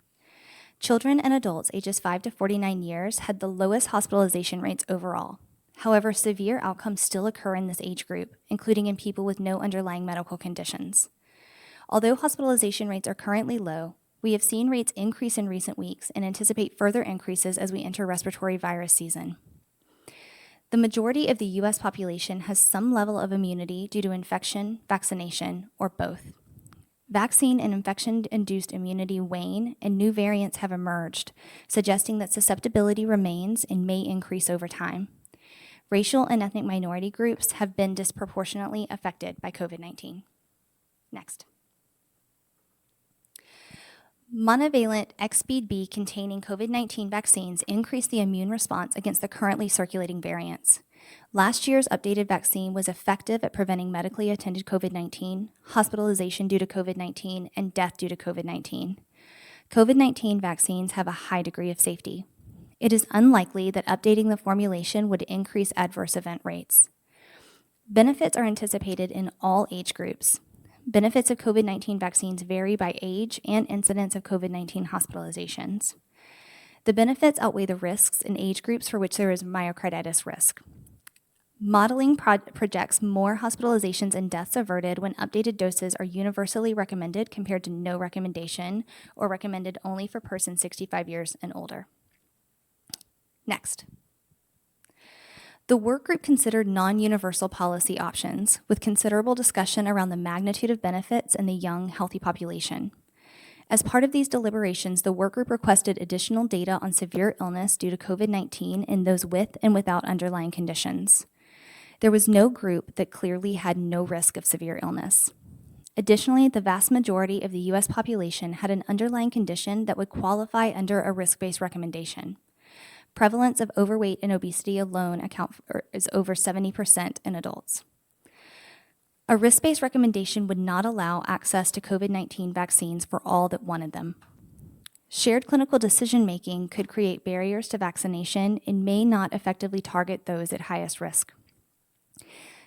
Children and adults ages 5 to 49 years had the lowest hospitalization rates overall. However, severe outcomes still occur in this age group, including in people with no underlying medical conditions. Although hospitalization rates are currently low, we have seen rates increase in recent weeks and anticipate further increases as we enter respiratory virus season. The majority of the U.S. population has some level of immunity due to infection, vaccination, or both. Vaccine and infection-induced immunity wane, and new variants have emerged, suggesting that susceptibility remains and may increase over time. Racial and ethnic minority groups have been disproportionately affected by COVID-19. Next. Monovalent XBB containing COVID-19 vaccines increase the immune response against the currently circulating variants. Last year's updated vaccine was effective at preventing medically attended COVID-19, hospitalization due to COVID-19, and death due to COVID-19. COVID-19 vaccines have a high degree of safety. It is unlikely that updating the formulation would increase adverse event rates. Benefits are anticipated in all age groups. Benefits of COVID-19 vaccines vary by age and incidence of COVID-19 hospitalizations. The benefits outweigh the risks in age groups for which there is myocarditis risk. Modeling projects more hospitalizations and deaths averted when updated doses are universally recommended compared to no recommendation or recommended only for persons 65 years and older. Next. The workgroup considered non-universal policy options with considerable discussion around the magnitude of benefits in the young, healthy population. As part of these deliberations, the workgroup requested additional data on severe illness due to COVID-19 in those with and without underlying conditions. There was no group that clearly had no risk of severe illness. Additionally, the vast majority of the U.S. population had an underlying condition that would qualify under a risk-based recommendation. Prevalence of overweight and obesity alone is over 70% in adults. A risk-based recommendation would not allow access to COVID-19 vaccines for all that wanted them. Shared clinical decision-making could create barriers to vaccination and may not effectively target those at highest risk.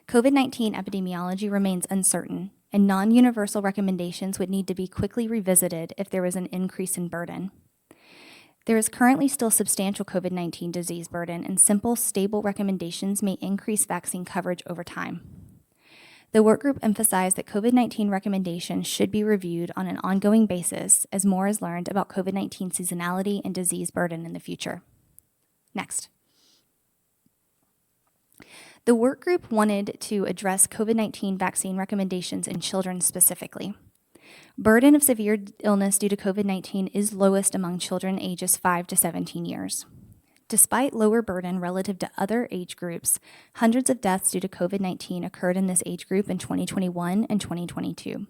COVID-19 epidemiology remains uncertain, and non-universal recommendations would need to be quickly revisited if there was an increase in burden. There is currently still substantial COVID-19 disease burden, and simple, stable recommendations may increase vaccine coverage over time. The workgroup emphasized that COVID-19 recommendations should be reviewed on an ongoing basis as more is learned about COVID-19 seasonality and disease burden in the future. Next. The workgroup wanted to address COVID-19 vaccine recommendations in children specifically. Burden of severe illness due to COVID-19 is lowest among children ages 5 to 17 years. Despite lower burden relative to other age groups, hundreds of deaths due to COVID-19 occurred in this age group in 2021 and 2022.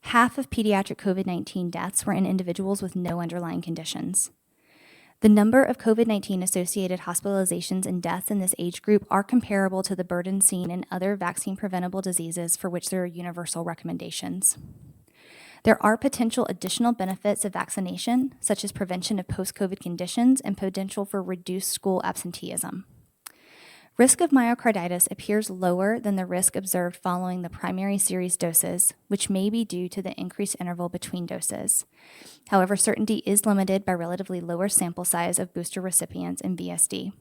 Half of pediatric COVID-19 deaths were in individuals with no underlying conditions. The number of COVID-19 associated hospitalizations and deaths in this age group are comparable to the burden seen in other vaccine-preventable diseases for which there are universal recommendations. There are potential additional benefits of vaccination, such as prevention of post-COVID conditions and potential for reduced school absenteeism. Risk of myocarditis appears lower than the risk observed following the primary series doses, which may be due to the increased interval between doses. However, certainty is limited by relatively lower sample size of booster recipients in VSD.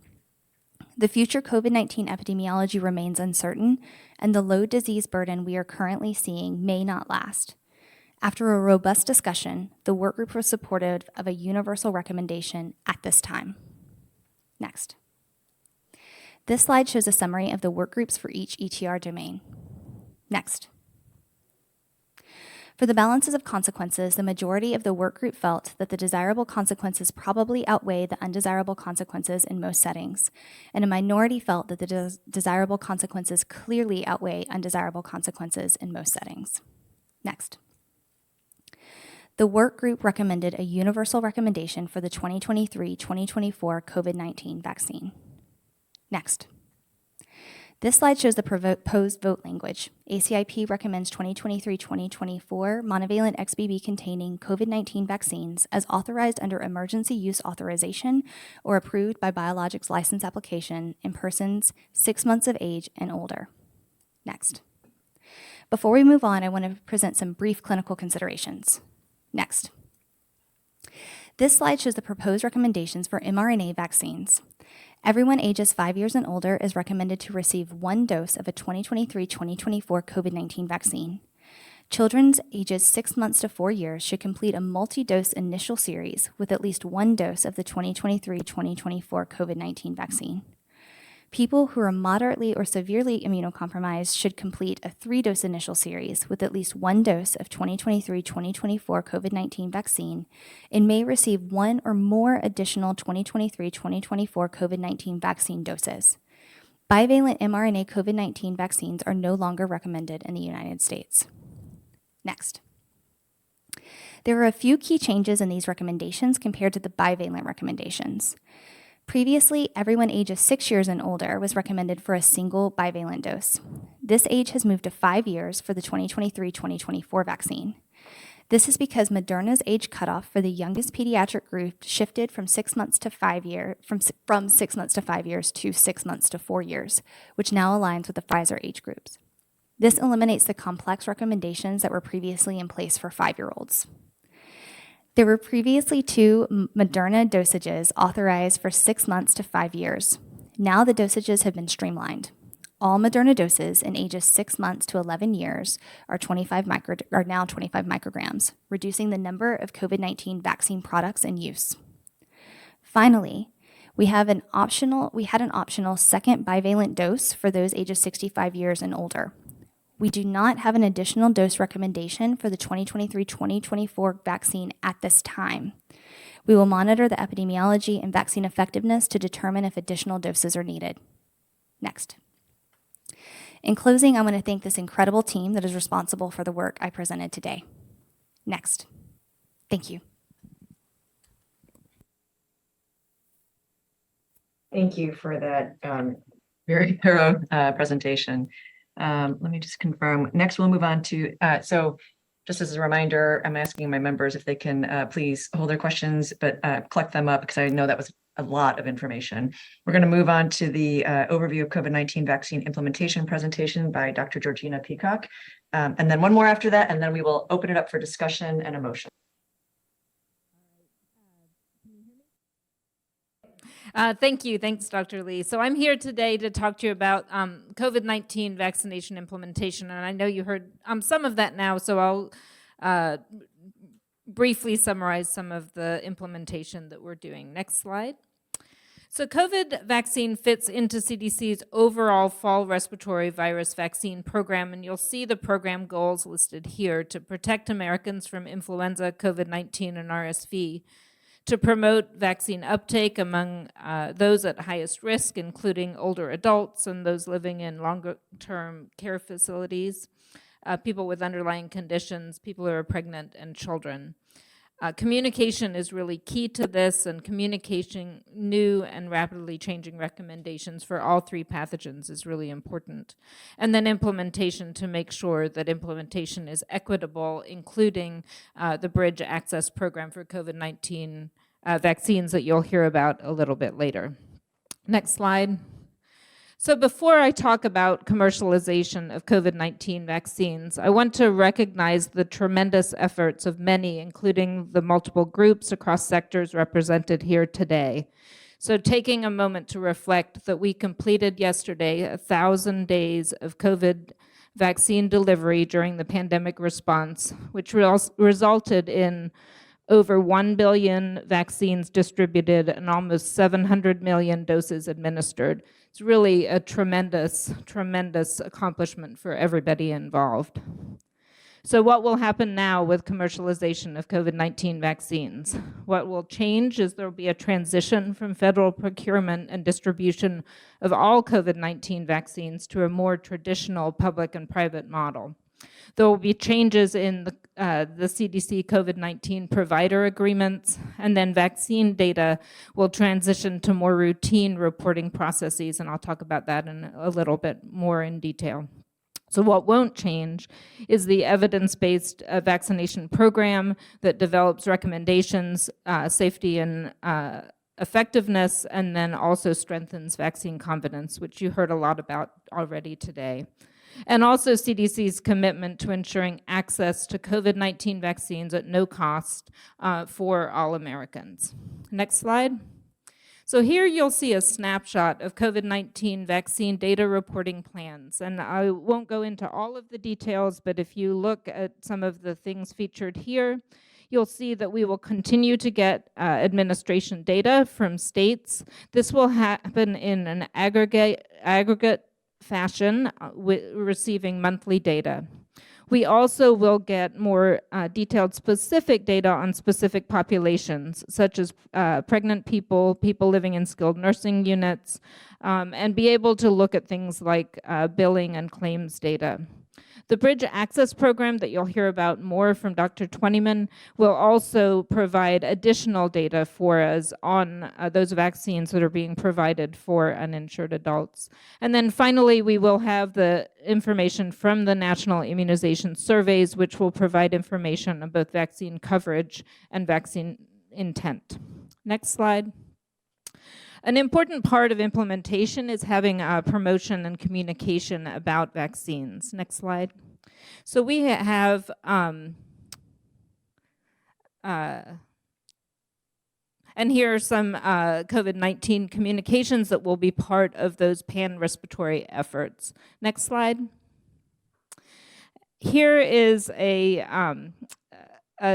The future COVID-19 epidemiology remains uncertain, and the low disease burden we are currently seeing may not last. After a robust discussion, the workgroup was supportive of a universal recommendation at this time. Next. This slide shows a summary of the workgroups for each ETR domain. Next. For the balances of consequences, the majority of the workgroup felt that the desirable consequences probably outweigh the undesirable consequences in most settings, and a minority felt that the desirable consequences clearly outweigh undesirable consequences in most settings. Next. The workgroup recommended a universal recommendation for the 2023-2024 COVID-19 vaccine. Next. This slide shows the proposed vote language. ACIP recommends 2023-2024 monovalent XBB-containing COVID-19 vaccines as authorized under emergency use authorization or approved by biologics license application in persons 6 months of age and older. Next. Before we move on, I want to present some brief clinical considerations. Next. This slide shows the proposed recommendations for mRNA vaccines. Everyone ages 5 years and older is recommended to receive 1 dose of a 2023-2024 COVID-19 vaccine. Children ages 6 months to 4 years should complete a multi-dose initial series with at least 1 dose of the 2023-2024 COVID-19 vaccine. People who are moderately or severely immunocompromised should complete a 3-dose initial series with at least 1 dose of 2023-2024 COVID-19 vaccine and may receive 1 or more additional 2023-2024 COVID-19 vaccine doses. Bivalent mRNA COVID-19 vaccines are no longer recommended in the United States. Next. There are a few key changes in these recommendations compared to the bivalent recommendations. Previously, everyone ages 6 years and older was recommended for a single bivalent dose. This age has moved to 5 years for the 2023-2024 vaccine. This is because Moderna's age cutoff for the youngest pediatric group shifted from 6 months to 5 years, from 6 months to 5 years to 6 months to 4 years, which now aligns with the Pfizer age groups. This eliminates the complex recommendations that were previously in place for 5-year-olds. There were previously 2 Moderna dosages authorized for 6 months to 5 years. Now the dosages have been streamlined. All Moderna doses in ages 6 months to 11 years are now 25 micrograms, reducing the number of COVID-19 vaccine products in use. Finally, we had an optional second bivalent dose for those ages 65 years and older. We do not have an additional dose recommendation for the 2023-2024 vaccine at this time. We will monitor the epidemiology and vaccine effectiveness to determine if additional doses are needed. Next. In closing, I want to thank this incredible team that is responsible for the work I presented today. Next. Thank you. Thank you for that very thorough presentation. Let me just confirm. Next, we'll move on to, so just as a reminder, I'm asking my members if they can please hold their questions, but collect them up because I know that was a lot of information. We're going to move on to the overview of COVID-19 vaccine implementation presentation by Dr. Georgina Peacock. And then one more after that, and then we will open it up for discussion and a motion. Thank you. Thanks, Dr. Lee. So I'm here today to talk to you about COVID-19 vaccination implementation. And I know you heard some of that now, so I'll briefly summarize some of the implementation that we're doing. Next slide. So COVID vaccine fits into CDC's overall fall respiratory virus vaccine program, and you'll see the program goals listed here: to protect Americans from influenza, COVID-19, and RSV, to promote vaccine uptake among those at highest risk, including older adults and those living in longer-term care facilities, people with underlying conditions, people who are pregnant, and children. Communication is really key to this, and communication new and rapidly changing recommendations for all three pathogens is really important. And then implementation to make sure that implementation is equitable, including the Bridge Access Program for COVID-19 vaccines that you'll hear about a little bit later. Next slide. So before I talk about commercialization of COVID-19 vaccines, I want to recognize the tremendous efforts of many, including the multiple groups across sectors represented here today. So taking a moment to reflect that we completed yesterday 1,000 days of COVID vaccine delivery during the pandemic response, which resulted in over 1 billion vaccines distributed and almost 700 million doses administered. It's really a tremendous, tremendous accomplishment for everybody involved. So what will happen now with commercialization of COVID-19 vaccines? What will change is there will be a transition from federal procurement and distribution of all COVID-19 vaccines to a more traditional public and private model. There will be changes in the CDC COVID-19 provider agreements, and then vaccine data will transition to more routine reporting processes, and I'll talk about that in a little bit more in detail. So what won't change is the evidence-based vaccination program that develops recommendations, safety and effectiveness, and then also strengthens vaccine confidence, which you heard a lot about already today. And also CDC's commitment to ensuring access to COVID-19 vaccines at no cost for all Americans. Next slide. So here you'll see a snapshot of COVID-19 vaccine data reporting plans. And I won't go into all of the details, but if you look at some of the things featured here, you'll see that we will continue to get administration data from states. This will happen in an aggregate fashion, receiving monthly data. We also will get more detailed specific data on specific populations, such as pregnant people, people living in skilled nursing units, and be able to look at things like billing and claims data. The Bridge Access Program that you'll hear about more from Dr. Twentyman will also provide additional data for us on those vaccines that are being provided for uninsured adults. And then finally, we will have the information from the National Immunization Surveys, which will provide information on both vaccine coverage and vaccine intent. Next slide. An important part of implementation is having promotion and communication about vaccines. Next slide. So we have and here are some COVID-19 communications that will be part of those pan-respiratory efforts. Next slide. Here is a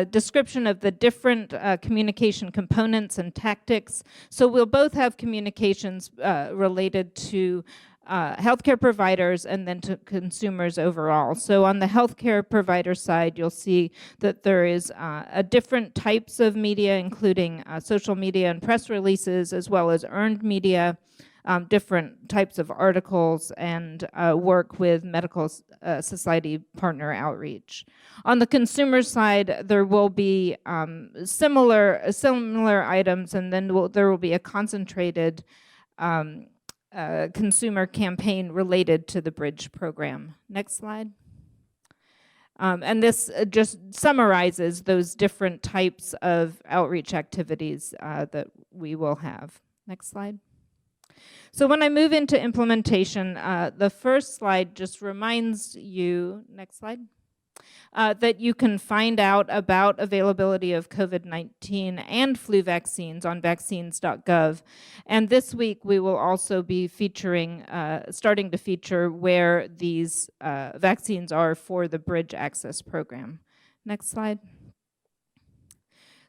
description of the different communication components and tactics. So we'll both have communications related to healthcare providers and then to consumers overall. So on the healthcare provider side, you'll see that there is different types of media, including social media and press releases, as well as earned media, different types of articles, and work with medical society partner outreach. On the consumer side, there will be similar items, and then there will be a concentrated consumer campaign related to the Bridge program. Next slide. And this just summarizes those different types of outreach activities that we will have. Next slide. So when I move into implementation, the first slide just reminds you, next slide, that you can find out about availability of COVID-19 and flu vaccines on vaccines.gov. And this week we will also be featuring, starting to feature where these vaccines are for the Bridge Access Program. Next slide.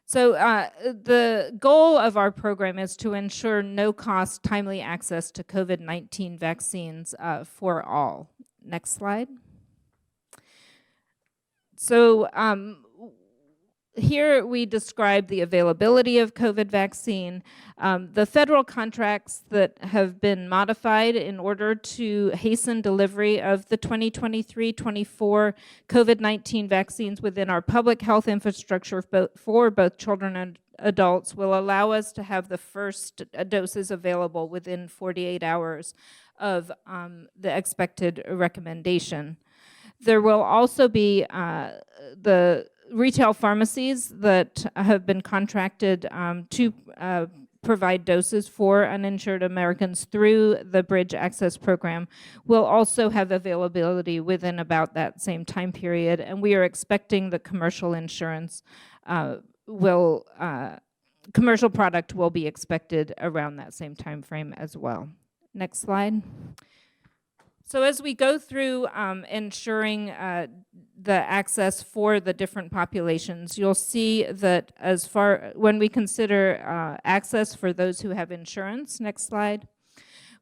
So the goal of our program is to ensure no-cost, timely access to COVID-19 vaccines for all. Next slide. So here we describe the availability of COVID vaccine, the federal contracts that have been modified in order to hasten delivery of the 2023-24 COVID-19 vaccines within our public health infrastructure for both children and adults will allow us to have the first doses available within 48 hours of the expected recommendation. There will also be the retail pharmacies that have been contracted to provide doses for uninsured Americans through the Bridge Access Program will also have availability within about that same time period, and we are expecting that commercial insurance commercial product will be expected around that same time frame as well. Next slide. So as we go through ensuring the access for the different populations, you'll see that when we consider access for those who have insurance, next slide,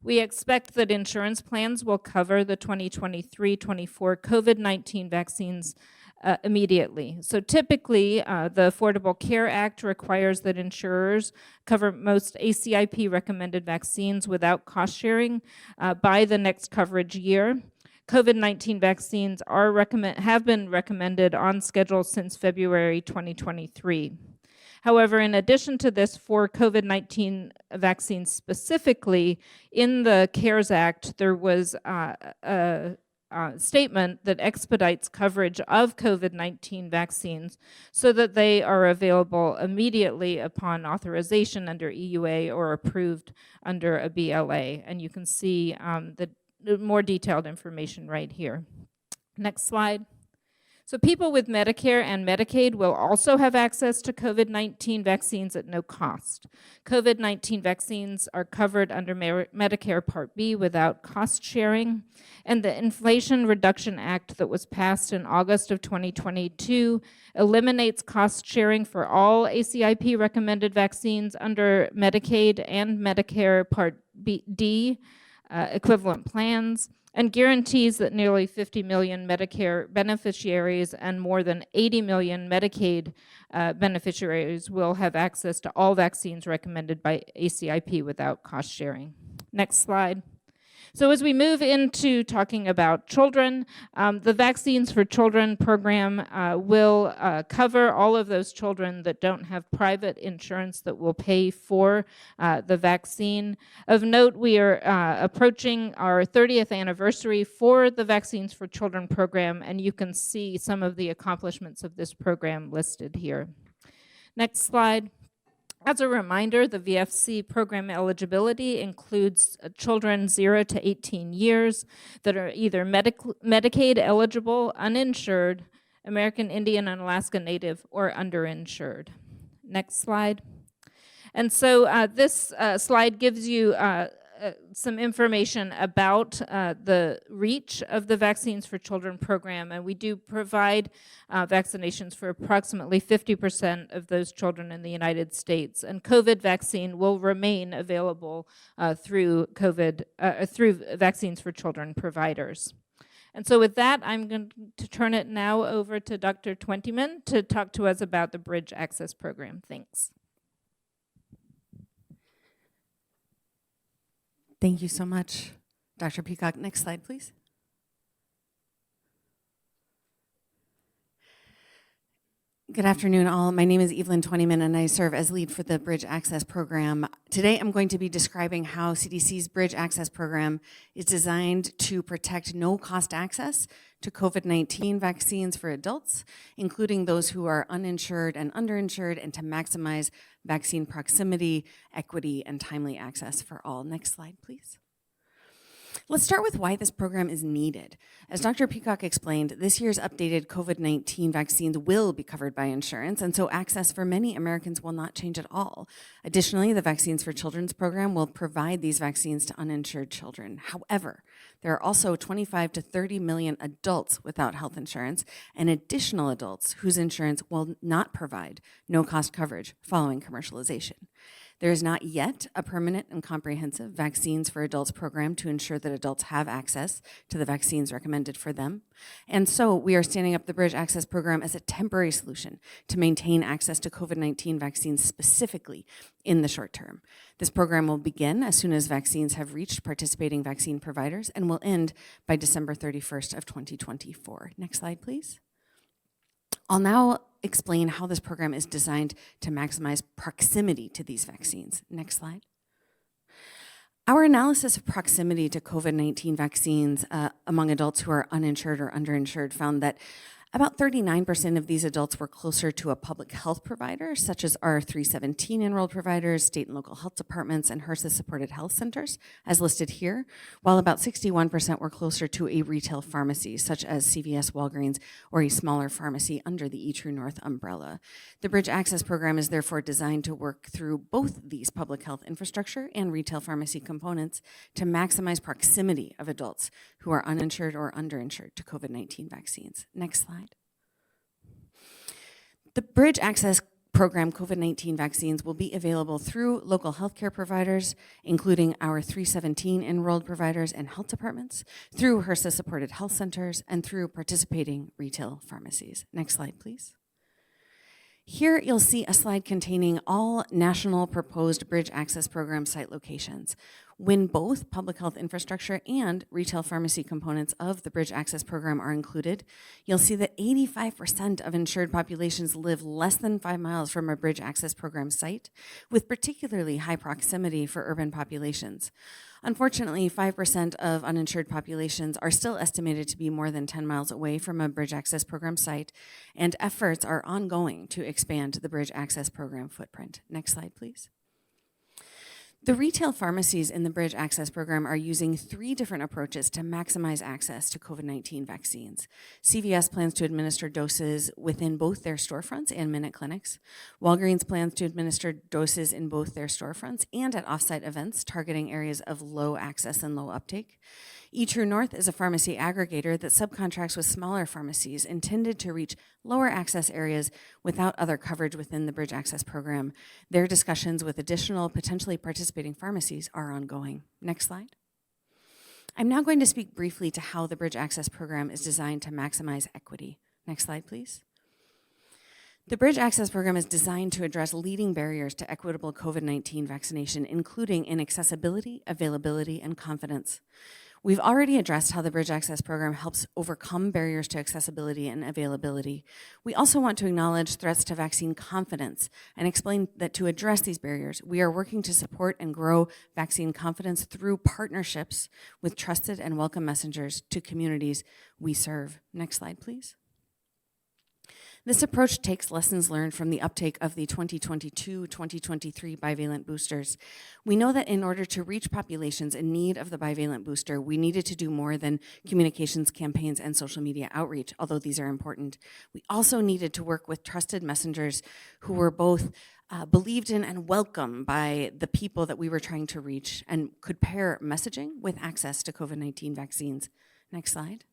we expect that insurance plans will cover the 2023-24 COVID-19 vaccines immediately. So typically, the Affordable Care Act requires that insurers cover most ACIP recommended vaccines without cost sharing by the next coverage year. COVID-19 vaccines have been recommended on schedule since February 2023. However, in addition to this, for COVID-19 vaccines specifically, in the CARES Act, there was a statement that expedites coverage of COVID-19 vaccines so that they are available immediately upon authorization under EUA or approved under a BLA. And you can see the more detailed information right here. Next slide. So people with Medicare and Medicaid will also have access to COVID-19 vaccines at no cost. COVID-19 vaccines are covered under Medicare Part B without cost sharing, and the Inflation Reduction Act that was passed in August of 2022 eliminates cost sharing for all ACIP recommended vaccines under Medicaid and Medicare Part D equivalent plans, and guarantees that nearly 50 million Medicare beneficiaries and more than 80 million Medicaid beneficiaries will have access to all vaccines recommended by ACIP without cost sharing. Next slide. So as we move into talking about children, the Vaccines for Children program will cover all of those children that don't have private insurance that will pay for the vaccine. Of note, we are approaching our 30th anniversary for the Vaccines for Children program, and you can see some of the accomplishments of this program listed here. Next slide. As a reminder, the VFC program eligibility includes children 0 to 18 years that are either Medicaid eligible, uninsured, American Indian and Alaska Native, or underinsured. Next slide. And so this slide gives you some information about the reach of the Vaccines for Children program, and we do provide vaccinations for approximately 50% of those children in the United States, and COVID vaccine will remain available through Vaccines for Children providers. And so with that, I'm going to turn it now over to Dr. Twentyman to talk to us about the Bridge Access Program. Thanks. Thank you so much, Dr. Peacock. Next slide, please. Good afternoon, all. My name is Evelyn Twentyman, and I serve as lead for the Bridge Access Program. Today, I'm going to be describing how CDC's Bridge Access Program is designed to protect no-cost access to COVID-19 vaccines for adults, including those who are uninsured and underinsured, and to maximize vaccine proximity, equity, and timely access for all. Next slide, please. Let's start with why this program is needed. As Dr. Peacock explained, this year's updated COVID-19 vaccines will be covered by insurance, and so access for many Americans will not change at all. Additionally, the Vaccines for Children's program will provide these vaccines to uninsured children. However, there are also 25 to 30 million adults without health insurance and additional adults whose insurance will not provide no-cost coverage following commercialization. There is not yet a permanent and comprehensive Vaccines for Adults program to ensure that adults have access to the vaccines recommended for them. And so we are standing up the Bridge Access Program as a temporary solution to maintain access to COVID-19 vaccines specifically in the short term. This program will begin as soon as vaccines have reached participating vaccine providers and will end by December 31st of 2024. Next slide, please. I'll now explain how this program is designed to maximize proximity to these vaccines. Next slide. Our analysis of proximity to COVID-19 vaccines among adults who are uninsured or underinsured found that about 39% of these adults were closer to a public health provider, such as our 317 enrolled providers, state and local health departments, and HRSA-supported health centers, as listed here, while about 61% were closer to a retail pharmacy, such as CVS, Walgreens, or a smaller pharmacy under the eTrue North umbrella. The Bridge Access Program is therefore designed to work through both these public health infrastructure and retail pharmacy components to maximize proximity of adults who are uninsured or underinsured to COVID-19 vaccines. Next slide. The Bridge Access Program COVID-19 vaccines will be available through local healthcare providers, including our 317 enrolled providers and health departments, through HRSA-supported health centers, and through participating retail pharmacies. Next slide, please. Here you'll see a slide containing all national proposed Bridge Access Program site locations. When both public health infrastructure and retail pharmacy components of the Bridge Access Program are included, you'll see that 85% of insured populations live less than 5 miles from a Bridge Access Program site, with particularly high proximity for urban populations. Unfortunately, 5% of uninsured populations are still estimated to be more than 10 miles away from a Bridge Access Program site, and efforts are ongoing to expand the Bridge Access Program footprint. Next slide, please. The retail pharmacies in the Bridge Access Program are using 3 different approaches to maximize access to COVID-19 vaccines. CVS plans to administer doses within both their storefronts and minute clinics. Walgreens plans to administer doses in both their storefronts and at offsite events targeting areas of low access and low uptake. eTrue North is a pharmacy aggregator that subcontracts with smaller pharmacies intended to reach lower access areas without other coverage within the Bridge Access Program. Their discussions with additional potentially participating pharmacies are ongoing. Next slide. I'm now going to speak briefly to how the Bridge Access Program is designed to maximize equity. Next slide, please. The Bridge Access Program is designed to address leading barriers to equitable COVID-19 vaccination, including in accessibility, availability, and confidence. We've already addressed how the Bridge Access Program helps overcome barriers to accessibility and availability. We also want to acknowledge threats to vaccine confidence and explain that to address these barriers, we are working to support and grow vaccine confidence through partnerships with trusted and welcome messengers to communities we serve. Next slide, please. This approach takes lessons learned from the uptake of the 2022-2023 bivalent boosters. We know that in order to reach populations in need of the bivalent booster, we needed to do more than communications campaigns and social media outreach, although these are important. We also needed to work with trusted messengers who were both believed in and welcomed by the people that we were trying to reach and could pair messaging with access to COVID-19 vaccines. Next slide.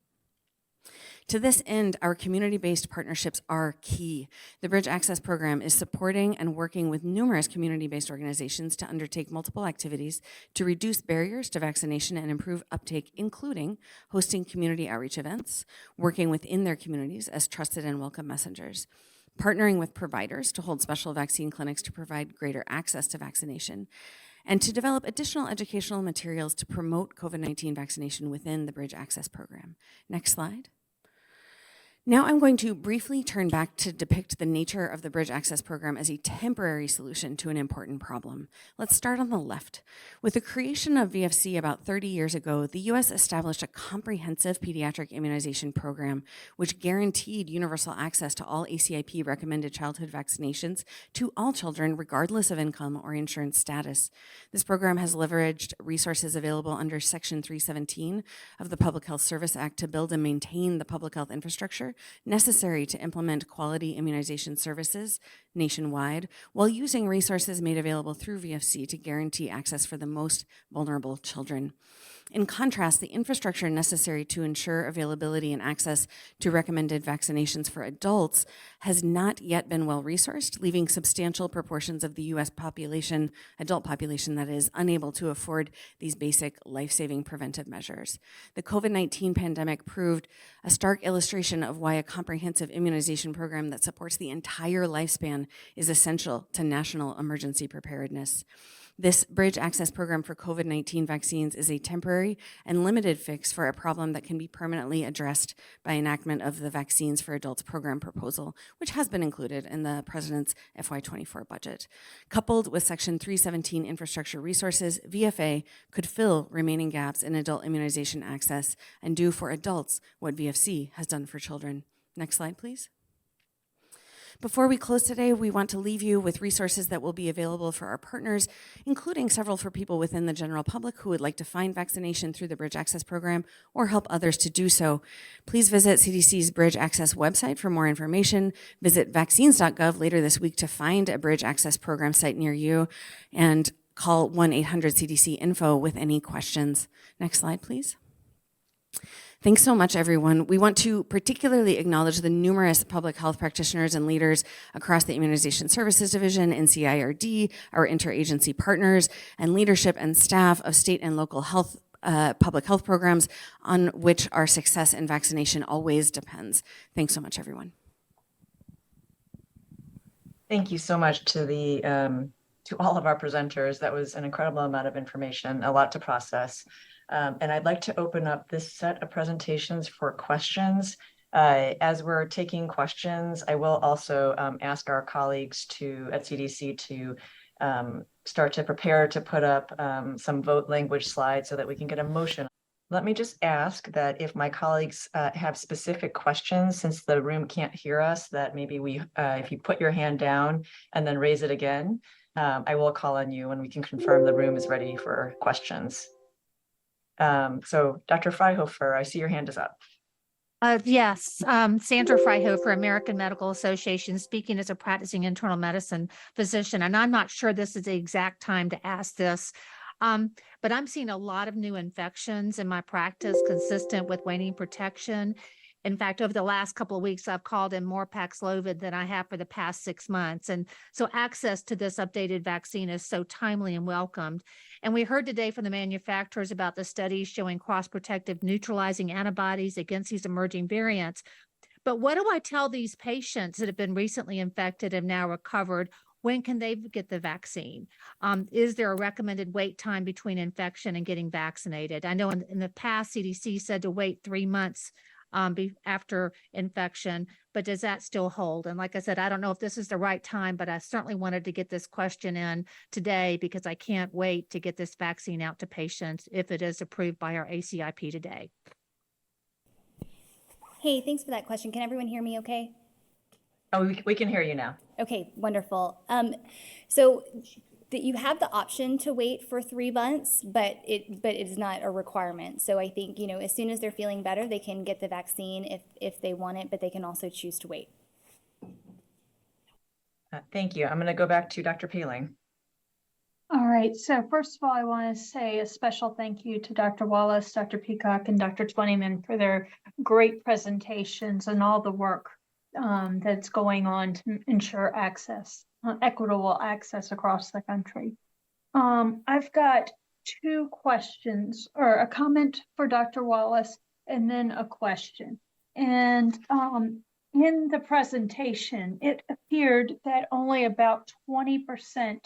To this end, our community-based partnerships are key. The Bridge Access Program is supporting and working with numerous community-based organizations to undertake multiple activities to reduce barriers to vaccination and improve uptake, including hosting community outreach events, working within their communities as trusted and welcome messengers, partnering with providers to hold special vaccine clinics to provide greater access to vaccination, and to develop additional educational materials to promote COVID-19 vaccination within the Bridge Access Program. Next slide. Now I'm going to briefly turn back to depict the nature of the Bridge Access Program as a temporary solution to an important problem. Let's start on the left. With the creation of VFC about 30 years ago, the U.S. established a comprehensive pediatric immunization program which guaranteed universal access to all ACIP recommended childhood vaccinations to all children regardless of income or insurance status. This program has leveraged resources available under Section 317 of the Public Health Service Act to build and maintain the public health infrastructure infrastructure necessary to implement quality immunization services nationwide while using resources made available through VFC to guarantee access for the most vulnerable children. In contrast, the infrastructure necessary to ensure availability and access to recommended vaccinations for adults has not yet been well resourced, leaving substantial proportions of the U.S. population, adult population that is, unable to afford these basic life-saving preventive measures. The COVID-19 pandemic proved a stark illustration of why a comprehensive immunization program that supports the entire lifespan is essential to national emergency preparedness. This Bridge Access Program for COVID-19 vaccines is a temporary and limited fix for a problem that can be permanently addressed by enactment of the Vaccines for Adults program proposal, which has been included in the President's FY24 budget. Coupled with Section 317 infrastructure resources, VFA could fill remaining gaps in adult immunization access and do for adults what VFC has done for children. Next slide, please. Before we close today, we want to leave you with resources that will be available for our partners, including several for people within the general public who would like to find vaccination through the Bridge Access Program or help others to do so. Please visit CDC's Bridge Access website for more information. Visit vaccines.gov later this week to find a Bridge Access Program site near you, and call 1-800-CDC-INFO with any questions. Next slide, please. Thanks so much, everyone. We want to particularly acknowledge the numerous public health practitioners and leaders across the Immunization Services Division, NCIRD, our interagency partners, and leadership and staff of state and local health public health programs on which our success in vaccination always depends. Thanks so much, everyone. Thank you so much to to all of our presenters. That was an incredible amount of information, a lot to process. And I'd like to open up this set of presentations for questions. As we're taking questions, I will also ask our colleagues at CDC to start to prepare to put up some vote language slides so that we can get a motion. Let me just ask that if my colleagues have specific questions, since the room can't hear us, that maybe if you put your hand down and then raise it again, I will call on you and we can confirm the room is ready for questions. So Dr. Freihofer, I see your hand is up. Yes, Sandra Freihofer, American Medical Association, speaking as a practicing internal medicine physician. And I'm not sure this is the exact time to ask this, but I'm seeing a lot of new infections in my practice consistent with waning protection. In fact, over the last couple of weeks, I've called in more Paxlovid than I have for the past 6 months. And so access to this updated vaccine is so timely and welcomed. And we heard today from the manufacturers about the studies showing cross-protective neutralizing antibodies against these emerging variants. But what do I tell these patients that have been recently infected and now recovered? When can they get the vaccine? Is there a recommended wait time between infection and getting vaccinated? I know in the past, CDC said to wait 3 months after infection, but does that still hold? And like I said, I don't know if this is the right time, but I certainly wanted to get this question in today because I can't wait to get this vaccine out to patients if it is approved by our ACIP today. Hey, thanks for that question. Can everyone hear me okay? Oh, we can hear you now. Okay, wonderful. So that you have the option to wait for 3 months, but it is not a requirement. So I think, as soon as they're feeling better, they can get the vaccine if they want it, but they can also choose to wait. Thank you. I'm going to go back to Dr. Peeling. All right. So first of all, I want to say a special thank you to Dr. Wallace, Dr. Peacock, and Dr. Twentyman for their great presentations and all the work that's going on to ensure access. Equitable access across the country. I've got 2 questions, or a comment for Dr. Wallace and then a question. And in the presentation, it appeared that only about 20%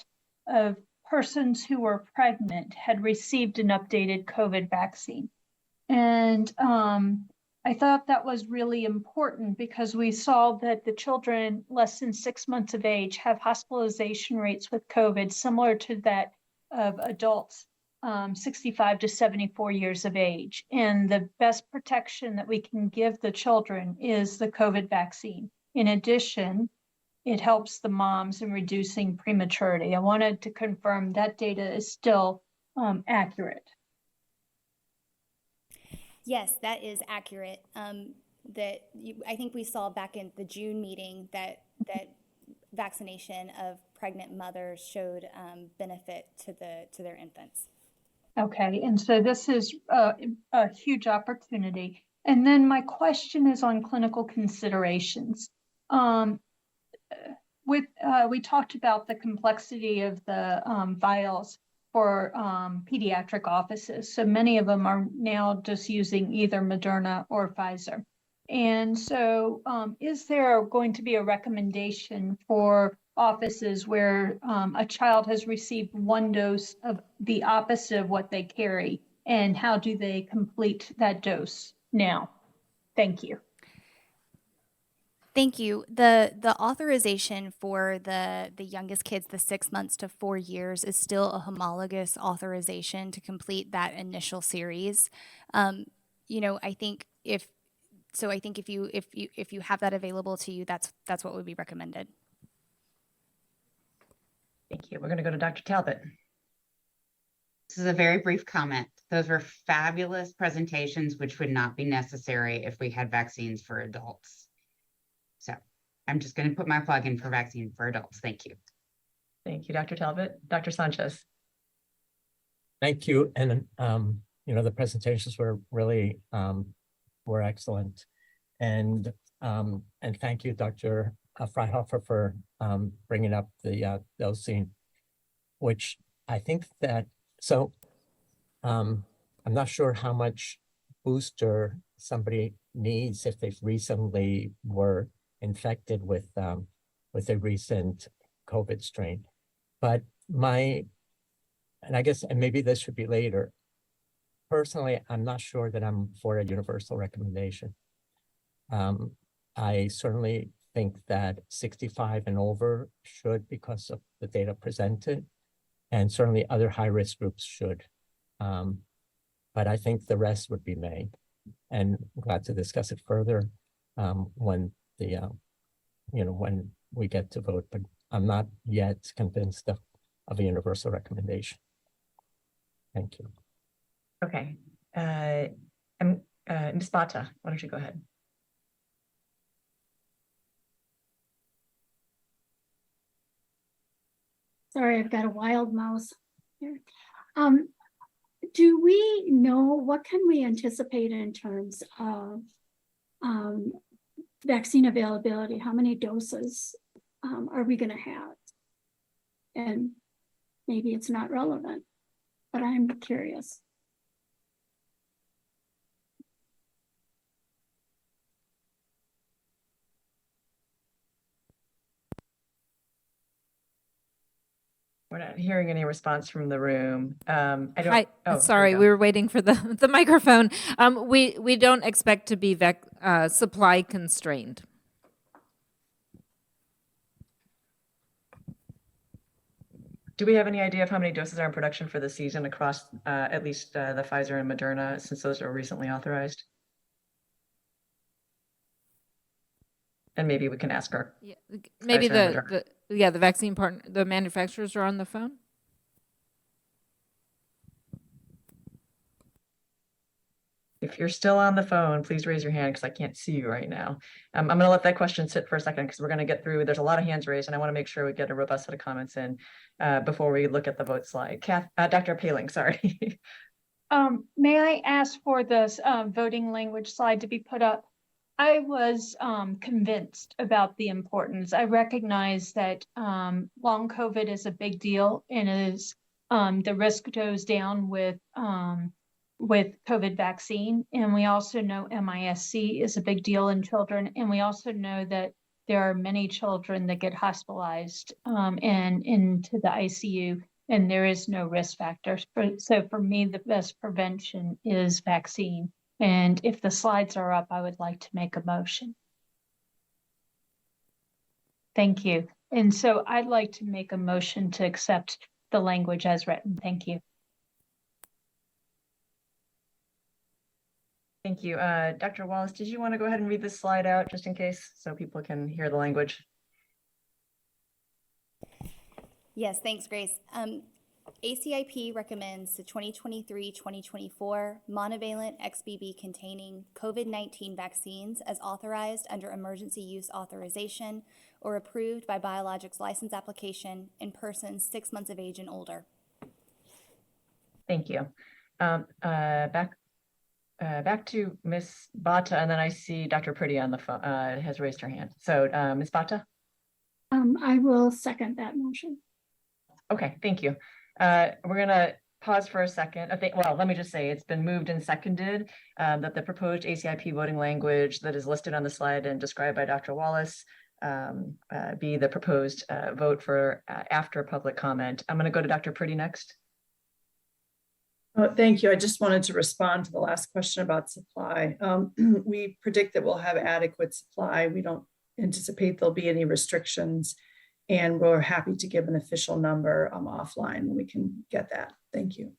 of persons who were pregnant had received an updated COVID vaccine. And I thought that was really important because we saw that the children less than 6 months of age have hospitalization rates with COVID similar to that of adults 65 to 74 years of age. And the best protection that we can give the children is the COVID vaccine. In addition, it helps the moms in reducing prematurity. I wanted to confirm that data is still accurate. Yes, that is accurate. I think we saw back in the June meeting that vaccination of pregnant mothers showed benefit to their infants. Okay, and so this is a huge opportunity. And then my question is on clinical considerations. We talked about the complexity of the vials for pediatric offices. So many of them are now just using either Moderna or Pfizer. And so is there going to be a recommendation for offices where a child has received one dose of the opposite of what they carry? And how do they complete that dose now? Thank you. Thank you. The authorization for the youngest kids, the 6 months to 4 years, is still a homologous authorization to complete that initial series. I think if you have that available to you, that's what would be recommended. Thank you. We're going to go to Dr. Talbot. This is a very brief comment. Those were fabulous presentations, which would not be necessary if we had vaccines for adults. So I'm just going to put my plug in for vaccine for adults. Thank you. Thank you, Dr. Talbot. Dr. Sanchez. Thank you. And, the presentations were really, were excellent. And thank you, Dr. Freihofer, for bringing up the dosing, which I think that, so I'm not sure how much booster somebody needs if they've recently were infected with a recent COVID strain. But and I guess, and maybe this should be later, personally, I'm not sure that I'm for a universal recommendation. I certainly think that 65 and over should, because of the data presented, and certainly other high-risk groups should. But I think the rest would be made. And I'm glad to discuss it further when when we get to vote, but I'm not yet convinced of a universal recommendation. Thank you. Okay. Ms. Bata, why don't you go ahead? Sorry, I've got a wild mouse here. Do we know, what can we anticipate in terms of vaccine availability? How many doses are we going to have? And maybe it's not relevant, but I'm curious. We're not hearing any response from the room. Hi, oh, sorry, we were waiting for the microphone. We don't expect to be supply constrained. Do we have any idea of how many doses are in production for the season across at least the Pfizer and Moderna, since those are recently authorized? And maybe we can ask our Maybe Pfizer the vaccine partner, the manufacturers are on the phone. If you're still on the phone, please raise your hand because I can't see you right now. I'm going to let that question sit for a second because we're going to get through. There's a lot of hands raised, and I want to make sure we get a robust set of comments in before we look at the vote slide. Dr. Paling, sorry. May I ask for this voting language slide to be put up? I was convinced about the importance. I recognize that long COVID is a big deal and is the risk goes down with COVID vaccine. And we also know MISC is a big deal in children. And we also know that there are many children that get hospitalized and into the ICU, and there is no risk factors. So for me, the best prevention is vaccine. And if the slides are up, I would like to make a motion. Thank you. And so I'd like to make a motion to accept the language as written. Thank you. Thank you. Dr. Wallace, did you want to go ahead and read this slide out just in case so people can hear the language? Yes, thanks, Grace. ACIP recommends the 2023-2024 monovalent XBB containing COVID-19 vaccines as authorized under emergency use authorization or approved by biologics license application in persons 6 months of age and older. Thank you. Back to Ms. Bata, and then I see Dr. Pretty on the phone, has raised her hand. So Ms. Bata? I will second that motion. Okay, thank you. We're gonna pause for a second. Well, let me just say it's been moved and seconded that the proposed ACIP voting language that is listed on the slide and described by Dr. Wallace be the proposed vote for after public comment. I'm gonna go to Dr. Pretty next. Thank you. I just wanted to respond to the last question about supply. We predict that we'll have adequate supply. We don't anticipate there'll be any restrictions, and we're happy to give an official number offline when we can get that. Thank you.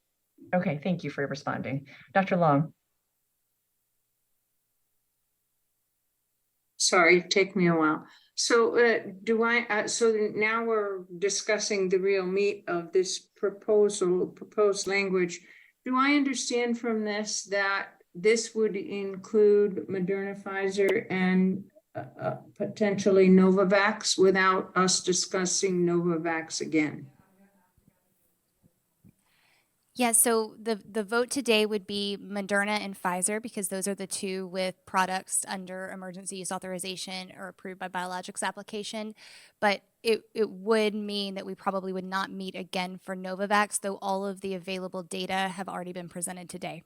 Okay, thank you for responding. Dr. Long. Sorry, take me a while. So so now we're discussing the real meat of this proposed language. Do I understand from this that this would include Moderna, Pfizer, and potentially Novavax without us discussing Novavax again? Yeah, so the vote today would be Moderna and Pfizer because those are the two with products under emergency use authorization or approved by biologics application. But it would mean that we probably would not meet again for Novavax, though all of the available data have already been presented today.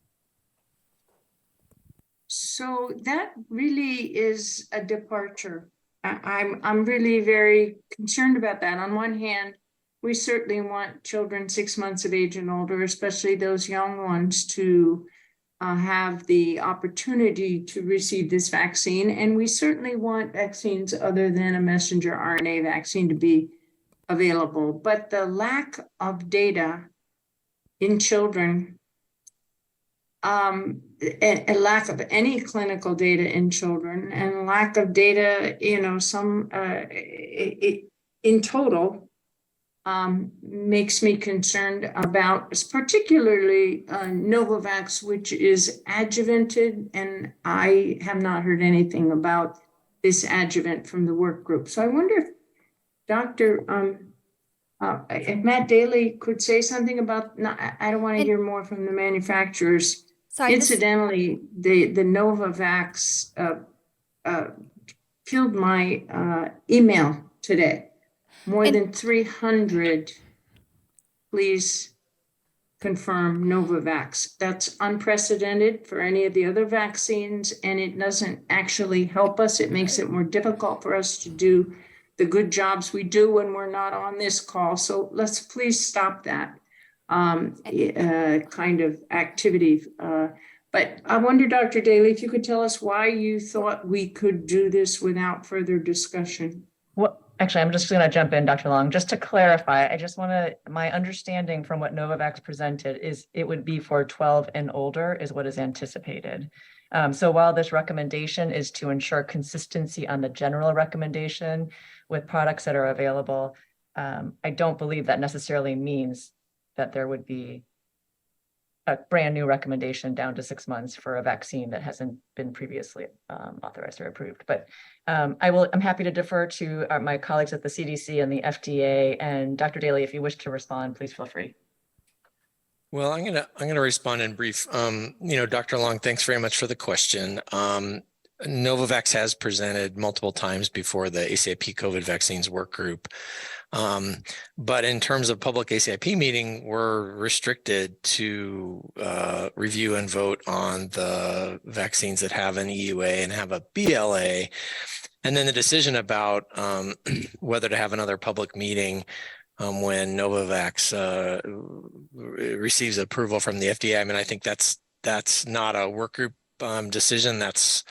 So that really is a departure. I'm really very concerned about that. On one hand, we certainly want children 6 months of age and older, especially those young ones, to have the opportunity to receive this vaccine. And we certainly want vaccines other than a messenger RNA vaccine to be available. But the lack of data in children, a lack of any clinical data in children, and lack of data, in total, makes me concerned about particularly Novavax, which is adjuvanted, and I have not heard anything about this adjuvant from the work group. So I wonder if if Matt Daly could say something about, I don't want to hear more from the manufacturers. Sorry, Incidentally, the Novavax killed my email today. More than 300, please confirm Novavax. That's unprecedented for any of the other vaccines, and it doesn't actually help us. It makes it more difficult for us to do the good jobs we do when we're not on this call. So let's please stop that kind of activity. But I wonder, Dr. Daly, if you could tell us why you thought we could do this without further discussion. Well, actually, I'm just going to jump in, Dr. Long, just to clarify. I just want to, my understanding from what Novavax presented is it would be for 12 and older is what is anticipated. So while this recommendation is to ensure consistency on the general recommendation with products that are available, I don't believe that necessarily means that there would be a brand new recommendation down to 6 months for a vaccine that hasn't been previously authorized or approved. But I'm happy to defer to my colleagues at the CDC and the FDA. And Dr. Daly, if you wish to respond, please feel free. Well, I'm gonna respond in brief. Dr. Long, thanks very much for the question. Novavax has presented multiple times before the ACIP COVID vaccines work group. But in terms of public ACIP meeting, we're restricted to review and vote on the vaccines that have an EUA and have a BLA. And then the decision about whether to have another public meeting when Novavax receives approval from the FDA. I mean, I think that's not a work group decision. That's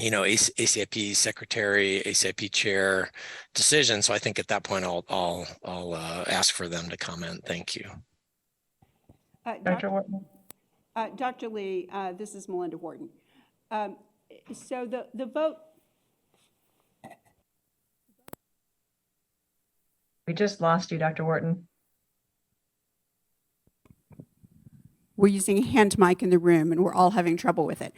ACIP secretary, ACIP chair decision. So I think at that point, I'll ask for them to comment. Thank you. Dr. Wharton. Dr. Lee, this is Melinda Wharton. So the vote. We just lost you, Dr. Wharton. we're using a hand mic in the room and we're all having trouble with it.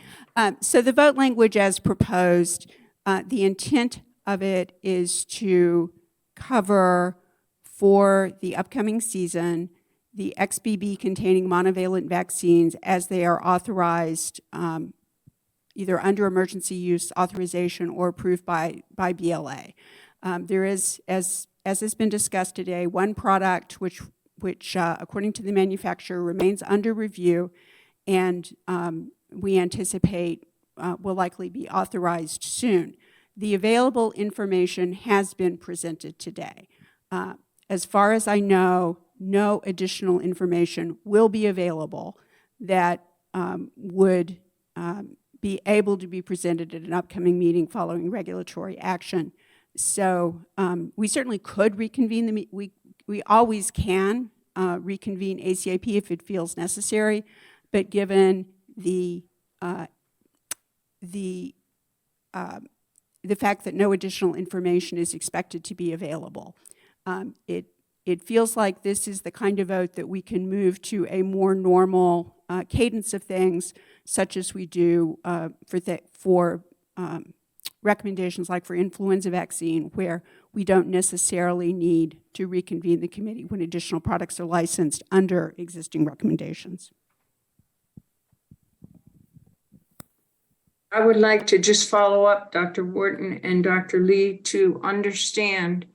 So the vote language as proposed, the intent of it is to cover for the upcoming season the XBB containing monovalent vaccines as they are authorized either under emergency use authorization or approved by BLA. There is, as has been discussed today, one product which according to the manufacturer remains under review, and we anticipate will likely be authorized soon. The available information has been presented today. As far as I know, no additional information will be available that would be able to be presented at an upcoming meeting following regulatory action. So we certainly could reconvene we always can reconvene ACIP if it feels necessary, but given the fact that no additional information is expected to be available, it feels like this is the kind of vote that we can move to a more normal cadence of things, such as we do for recommendations like for influenza vaccine, where we don't necessarily need to reconvene the committee when additional products are licensed under existing recommendations. I would like to just follow up Dr. Wharton and Dr. Lee to understand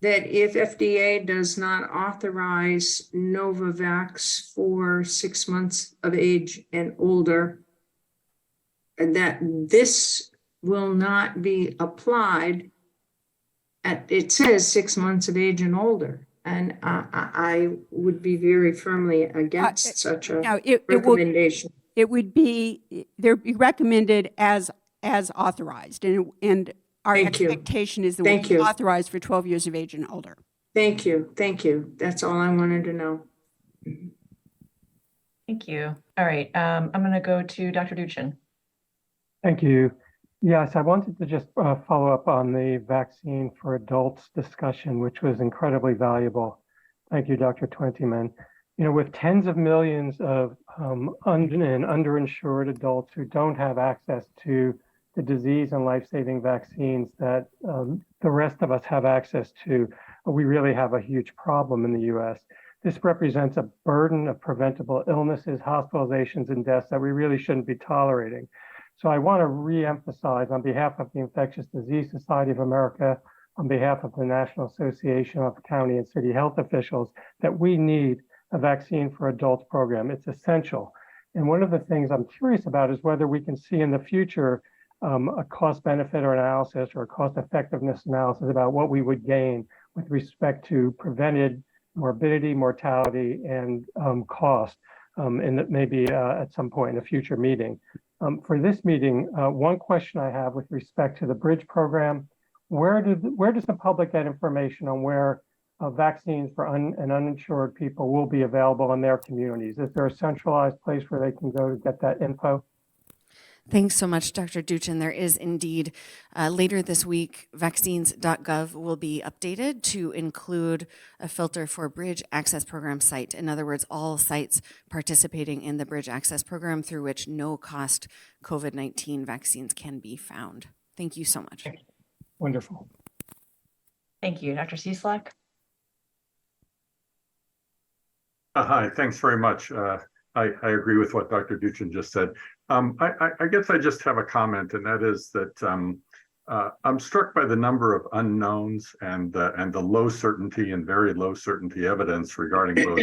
that if FDA does not authorize Novavax for 6 months of age and older, that this will not be applied it says 6 months of age and older. And I would be very firmly against such a recommendation. It would be recommended as authorized, and our expectation is that it will be authorized for 12 years of age and older. Thank you. That's all I wanted to know. Thank you. All right, I'm going to go to Dr. Duchin. Thank you. Yes, I wanted to just follow up on the vaccine for adults discussion, which was incredibly valuable. Thank you, Dr. Twentyman. You know, with tens of millions of underinsured adults who don't have access to the disease and life-saving vaccines that the rest of us have access to, we really have a huge problem in the U.S. This represents a burden of preventable illnesses, hospitalizations, and deaths that we really shouldn't be tolerating. So I want to reemphasize on behalf of the Infectious Disease Society of America, on behalf of the National Association of County and City Health Officials, that we need a vaccine for adults program. It's essential. And one of the things I'm curious about is whether we can see in the future a cost benefit or analysis or a cost effectiveness analysis about what we would gain with respect to prevented morbidity, mortality, and cost, and maybe at some point in a future meeting. For this meeting, one question I have with respect to the Bridge program, where does the public get information on where vaccines for uninsured people will be available in their communities? Is there a centralized place where they can go to get that info? Thanks so much, Dr. Duchin. There is indeed, later this week, vaccines.gov will be updated to include a filter for Bridge Access Program site. In other words, all sites participating in the Bridge Access Program through which no-cost COVID-19 vaccines can be found. Thank you so much. Wonderful. Thank you. Dr. Cieslak? Hi, thanks very much. I agree with what Dr. Duchin just said. I guess I just have a comment, and that is that I'm struck by the number of unknowns and the low certainty and very low certainty evidence regarding both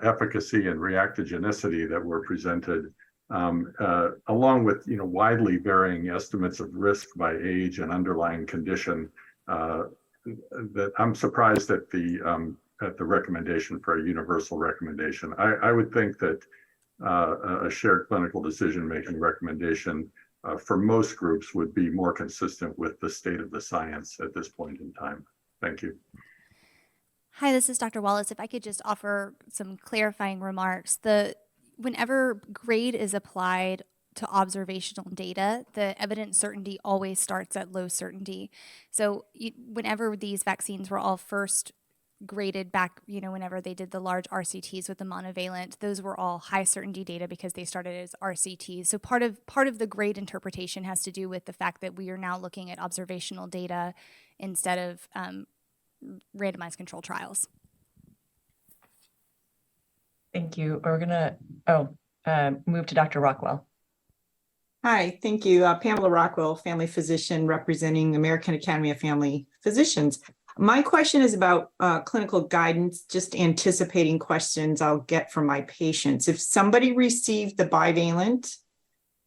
efficacy and reactogenicity that were presented, along with widely varying estimates of risk by age and underlying condition. That I'm surprised at the recommendation for a universal recommendation. I would think that a shared clinical decision-making recommendation for most groups would be more consistent with the state of the science at this point in time. Thank you. Hi, this is Dr. Wallace. If I could just offer some clarifying remarks. Whenever grade is applied to observational data, the evidence certainty always starts at low certainty. So whenever these vaccines were all first graded back, whenever they did the large RCTs with the monovalent, those were all high certainty data because they started as RCTs. So part of the grade interpretation has to do with the fact that we are now looking at observational data instead of randomized control trials. Thank you. We're gonna move to Dr. Rockwell. Hi, thank you. Pamela Rockwell, family physician representing American Academy of Family Physicians. My question is about clinical guidance, just anticipating questions I'll get from my patients. If somebody received the bivalent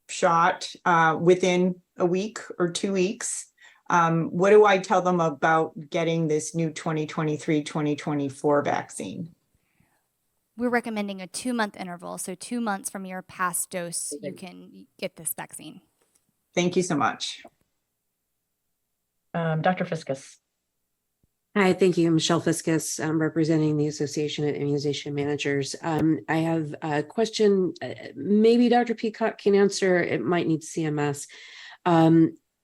shot within a week or 2 weeks, what do I tell them about getting this new 2023-2024 vaccine? We're recommending a 2-month interval. So 2 months from your past dose, you can get this vaccine. Thank you so much. Dr. Fiskus. Hi, thank you. I'm Michelle Fiskus. I'm representing the Association of Immunization Managers. I have a question, maybe Dr. Peacock can answer, it might need CMS.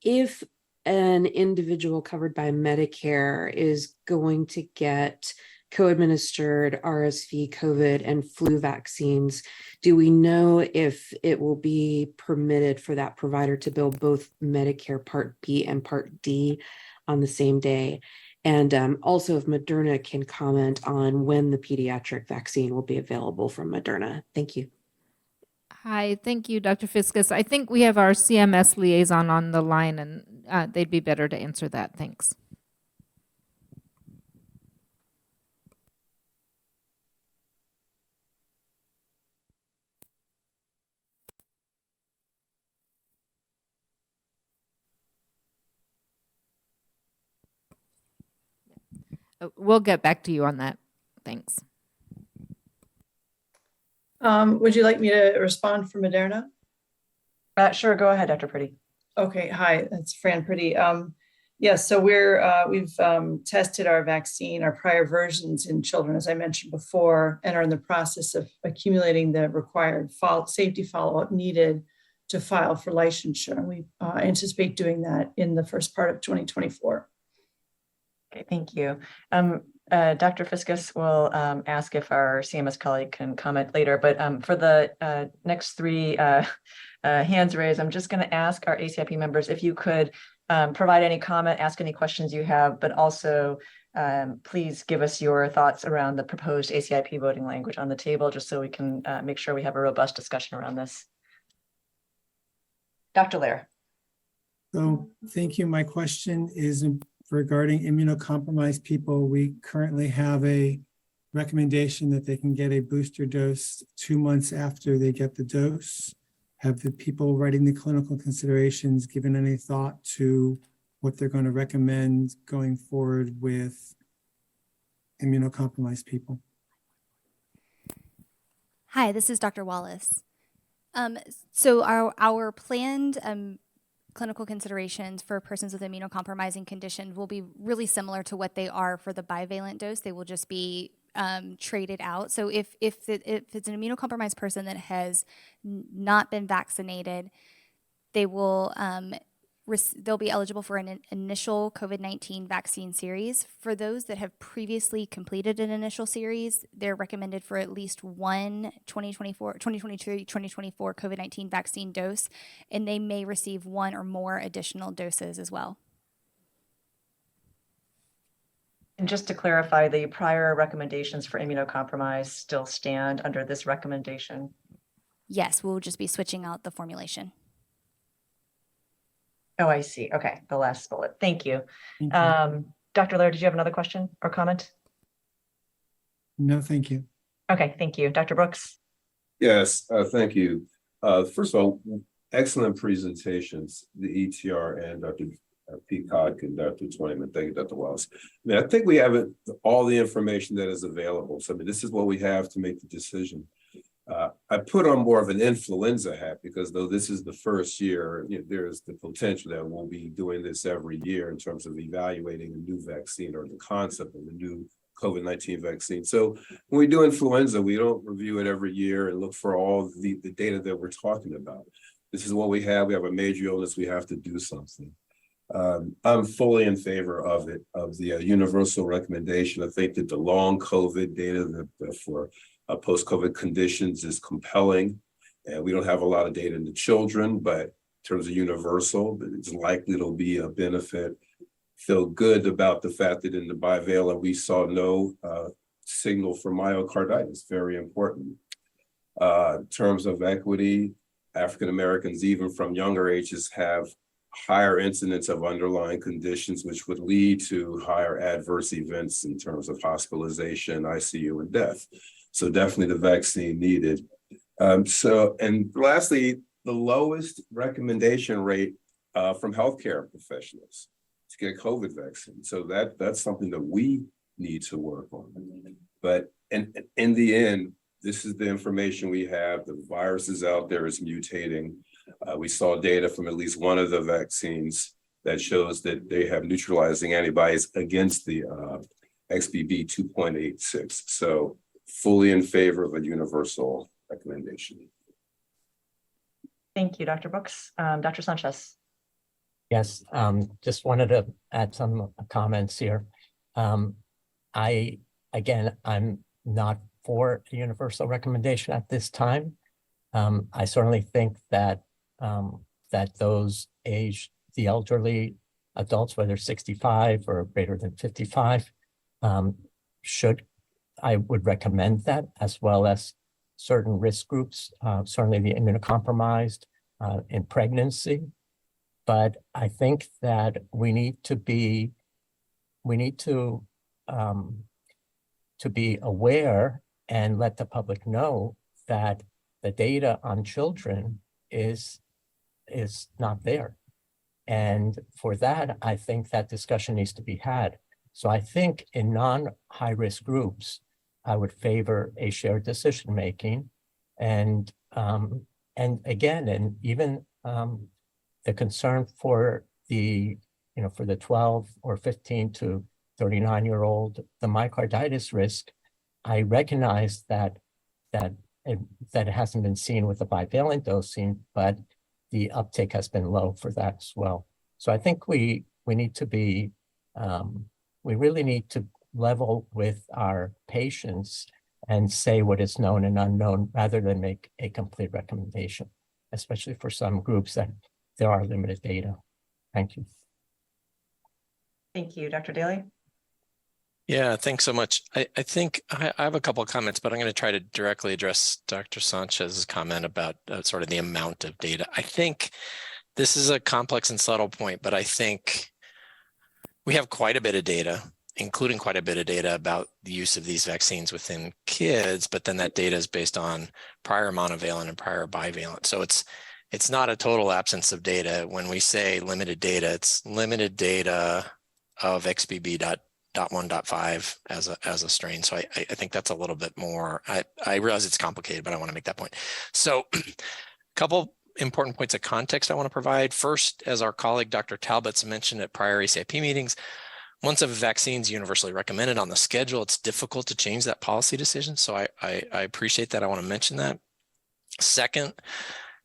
If an individual covered by Medicare is going to get co-administered RSV, COVID, and flu vaccines, do we know if it will be permitted for that provider to bill both Medicare Part B and Part D on the same day? And also if Moderna can comment on when the pediatric vaccine will be available from Moderna. Thank you. Hi, thank you, Dr. Fiskus. I think we have our CMS liaison on the line, and they'd be better to answer that. Thanks. We'll get back to you on that. Thanks. Would you like me to respond for Moderna? Sure, go ahead, Dr. Priddy. Okay, hi, that's Fran Priddy. Yes, so we've tested our vaccine, our prior versions in children, as I mentioned before, and are in the process of accumulating the required safety follow-up needed to file for licensure. And we anticipate doing that in the first part of 2024. Okay, thank you. Dr. Fiskus will ask if our CMS colleague can comment later, but for the next 3 hands raised, I'm just going to ask our ACIP members if you could provide any comment, ask any questions you have, but also please give us your thoughts around the proposed ACIP voting language on the table, just so we can make sure we have a robust discussion around this. Dr. Lair. So thank you. My question is regarding immunocompromised people. We currently have a recommendation that they can get a booster dose 2 months after they get the dose. Have the people writing the clinical considerations given any thought to what they're going to recommend going forward with immunocompromised people? Hi, this is Dr. Wallace. So our planned clinical considerations for persons with immunocompromising conditions will be really similar to what they are for the bivalent dose. They will just be traded out. So if it's an immunocompromised person that has not been vaccinated, they will they'll be eligible for an initial COVID-19 vaccine series. For those that have previously completed an initial series, they're recommended for at least one 2023-2024 COVID-19 vaccine dose, and they may receive 1 or more additional doses as well. And just to clarify, the prior recommendations for immunocompromised still stand under this recommendation? Yes, we'll just be switching out the formulation. Oh, I see. Okay, the last bullet. Thank you. Thank you. Dr. Lair, did you have another question or comment? No, thank you. Okay, thank you. Dr. Brooks? Yes, thank you. First of all, excellent presentations, the ETR and Dr. Peacock and Dr. Twentyman. Thank you, Dr. Wallace. I mean, I think we have all the information that is available. So I mean, this is what we have to make the decision. I put on more of an influenza hat because though this is the first year, there's the potential that we'll be doing this every year in terms of evaluating a new vaccine or the concept of a new COVID-19 vaccine. So when we do influenza, we don't review it every year and look for all the data that we're talking about. This is what we have. We have a major illness. We have to do something. I'm fully in favor of it, of the universal recommendation. I think that the long COVID data for post-COVID conditions is compelling. And we don't have a lot of data in the children, but in terms of universal, it's likely it'll be a benefit. Feel good about the fact that in the bivalent, we saw no signal for myocarditis, very important. In terms of equity, African Americans, even from younger ages, have higher incidence of underlying conditions, which would lead to higher adverse events in terms of hospitalization, ICU, and death. So definitely the vaccine needed. And lastly, the lowest recommendation rate from healthcare professionals to get COVID vaccine. So that's something that we need to work on. But in the end, this is the information we have. The virus is out there, is mutating. We saw data from at least one of the vaccines that shows that they have neutralizing antibodies against the XBB 2.86. So fully in favor of a universal recommendation. Thank you, Dr. Brooks. Dr. Sanchez. Yes, just wanted to add some comments here. I'm not for a universal recommendation at this time. I certainly think that those the elderly adults, whether 65 or greater than 55, I would recommend that, as well as certain risk groups, certainly the immunocompromised in pregnancy. But I think that we need to be aware and let the public know that the data on children is not there. And for that, I think that discussion needs to be had. So I think in non-high-risk groups, I would favor a shared decision-making. And even the concern for the 12 or 15 to 39-year-old, the myocarditis risk, I recognize that it hasn't been seen with the bivalent dosing, but the uptake has been low for that as well. So I think we need to be, we really need to level with our patients and say what is known and unknown rather than make a complete recommendation, especially for some groups that there are limited data. Thank you. Thank you, Dr. Daly. Yeah, thanks so much. I think I have a couple of comments, but I'm going to try to directly address Dr. Sanchez's comment about sort of the amount of data. I think this is a complex and subtle point, but I think we have quite a bit of data, including quite a bit of data about the use of these vaccines within kids, but then that data is based on prior monovalent and prior bivalent. So it's not a total absence of data. When we say limited data, it's limited data of XBB.1.5 as a strain. So I think that's a little bit more, I realize it's complicated, but I want to make that point. So a couple important points of context I want to provide. First, as our colleague Dr. Talbot's mentioned at prior ACIP meetings, once a vaccine is universally recommended on the schedule, it's difficult to change that policy decision. So I appreciate that. I want to mention that. Second,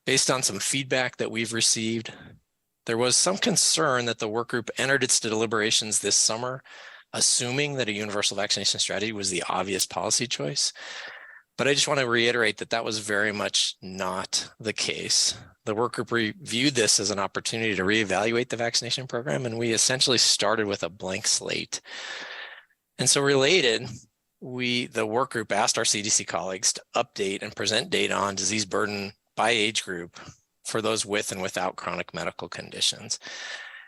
based on some feedback that we've received, there was some concern that the work group entered its deliberations this summer, assuming that a universal vaccination strategy was the obvious policy choice. But I just want to reiterate that that was very much not the case. The work group reviewed this as an opportunity to reevaluate the vaccination program, and we essentially started with a blank slate. And so related, the work group asked our CDC colleagues to update and present data on disease burden by age group for those with and without chronic medical conditions.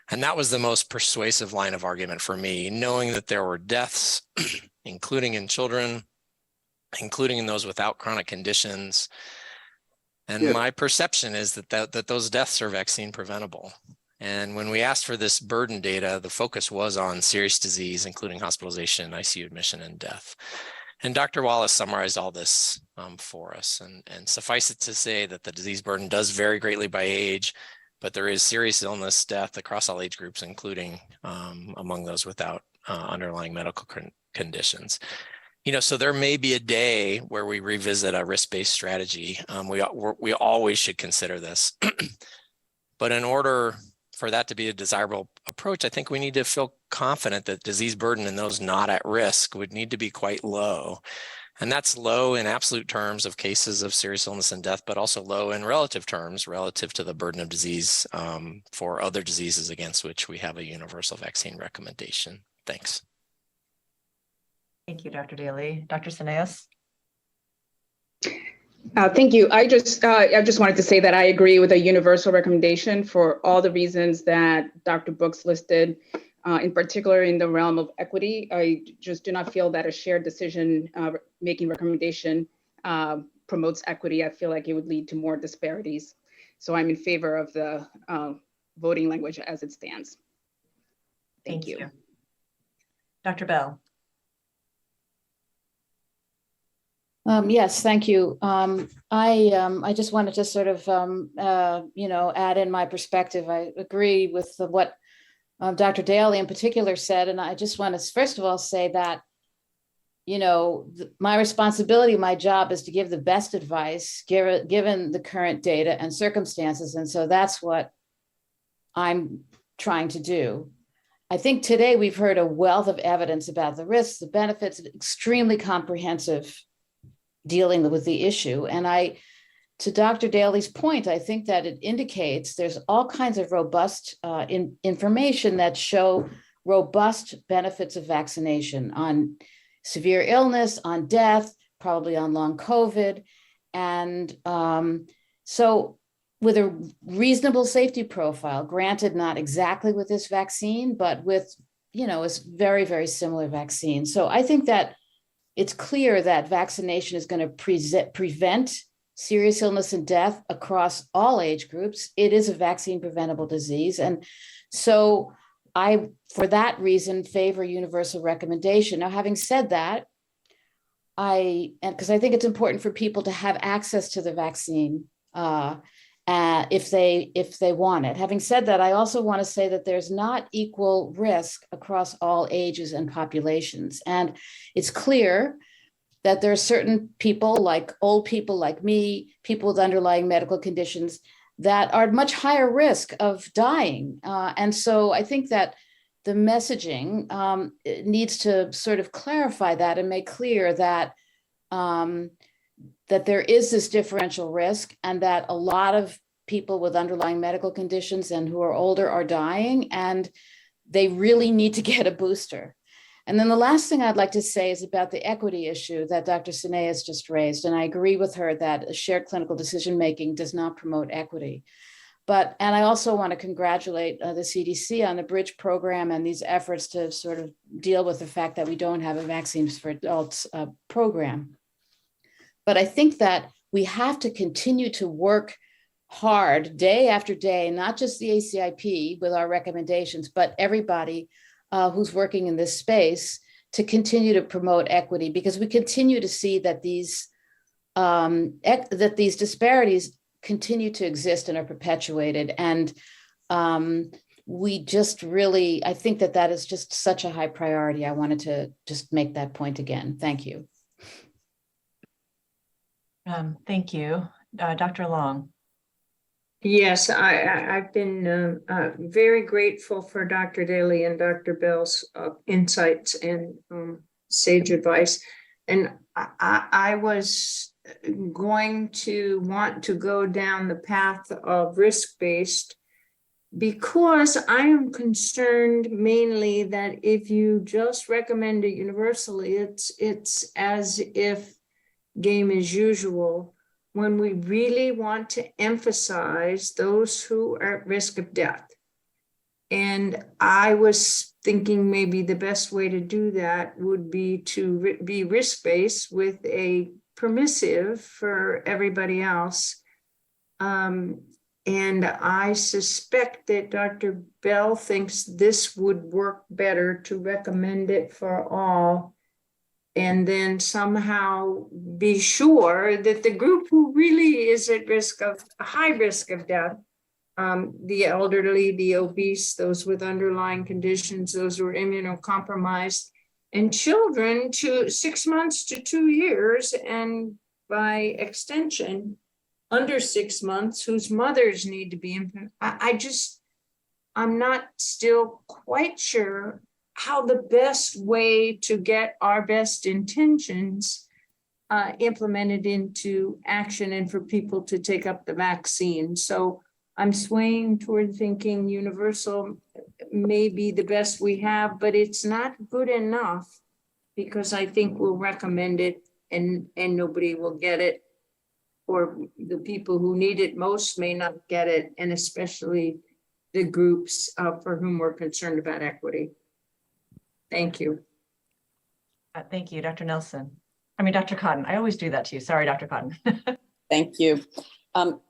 And that was the most persuasive line of argument for me, knowing that there were deaths, including in children, including in those without chronic conditions. And my perception is that those deaths are vaccine preventable. And when we asked for this burden data, the focus was on serious disease, including hospitalization, ICU admission, and death. And Dr. Wallace summarized all this for us. And suffice it to say that the disease burden does vary greatly by age, but there is serious illness, death across all age groups, including among those without underlying medical conditions. So there may be a day where we revisit a risk-based strategy. We always should consider this. But in order for that to be a desirable approach, I think we need to feel confident that disease burden in those not at risk would need to be quite low. And that's low in absolute terms of cases of serious illness and death, but also low in relative terms, relative to the burden of disease for other diseases against which we have a universal vaccine recommendation. Thanks. Thank you, Dr. Daly. Dr. Sineas? Thank you. I just wanted to say that I agree with a universal recommendation for all the reasons that Dr. Brooks listed, in particular in the realm of equity. I just do not feel that a shared decision making recommendation promotes equity. I feel like it would lead to more disparities. So I'm in favor of the voting language as it stands. Thank you. Dr. Bell? Yes, thank you. I just wanted to sort of, add in my perspective. I agree with what Dr. Daly in particular said, and I just want to first of all say that, my responsibility, my job is to give the best advice given the current data and circumstances, and so that's what I'm trying to do. I think today we've heard a wealth of evidence about the risks, the benefits, extremely comprehensive dealing with the issue. And to Dr. Daly's point, I think that it indicates there's all kinds of robust information that show robust benefits of vaccination on severe illness, on death, probably on long COVID. And so with a reasonable safety profile, granted not exactly with this vaccine, but with, a very, very similar vaccine. So I think that it's clear that vaccination is going to prevent serious illness and death across all age groups. It is a vaccine preventable disease. And so I, for that reason, favor universal recommendation. Now, having said that, because I think it's important for people to have access to the vaccine if they want it. Having said that, I also want to say that there's not equal risk across all ages and populations. And it's clear that there are certain people, like old people like me, people with underlying medical conditions, that are at much higher risk of dying. And so I think that the messaging needs to sort of clarify that and make clear that that there is this differential risk and that a lot of people with underlying medical conditions and who are older are dying, and they really need to get a booster. And then the last thing I'd like to say is about the equity issue that Dr. Sineas just raised. And I agree with her that shared clinical decision-making does not promote equity. And I also want to congratulate the CDC on the Bridge program and these efforts to sort of deal with the fact that we don't have a vaccines for adults program. But I think that we have to continue to work hard day after day, not just the ACIP with our recommendations, but everybody who's working in this space to continue to promote equity, because we continue to see that these disparities continue to exist and are perpetuated. And we just really, I think that is just such a high priority. I wanted to just make that point again. Thank you. Thank you. Dr. Long. Yes, I've been very grateful for Dr. Daly and Dr. Bell's insights and sage advice. And I was going to want to go down the path of risk-based because I am concerned mainly that if you just recommend it universally, it's as if game as usual, when we really want to emphasize those who are at risk of death. And I was thinking maybe the best way to do that would be to be risk-based with a permissive for everybody else. And I suspect that Dr. Bell thinks this would work better to recommend it for all, and then somehow be sure that the group who really is at risk of high risk of death, the elderly, the obese, those with underlying conditions, those who are immunocompromised, and children to 6 months to 2 years, and by extension, under 6 months, whose mothers need to be. I'm not still quite sure how the best way to get our best intentions implemented into action and for people to take up the vaccine. So I'm swaying toward thinking universal may be the best we have, but it's not good enough because I think we'll recommend it and nobody will get it, or the people who need it most may not get it, and especially the groups for whom we're concerned about equity. Thank you. Thank you, Dr. Nelson. I mean, Dr. Cotton. I always do that to you. Sorry, Dr. Cotton. Thank you.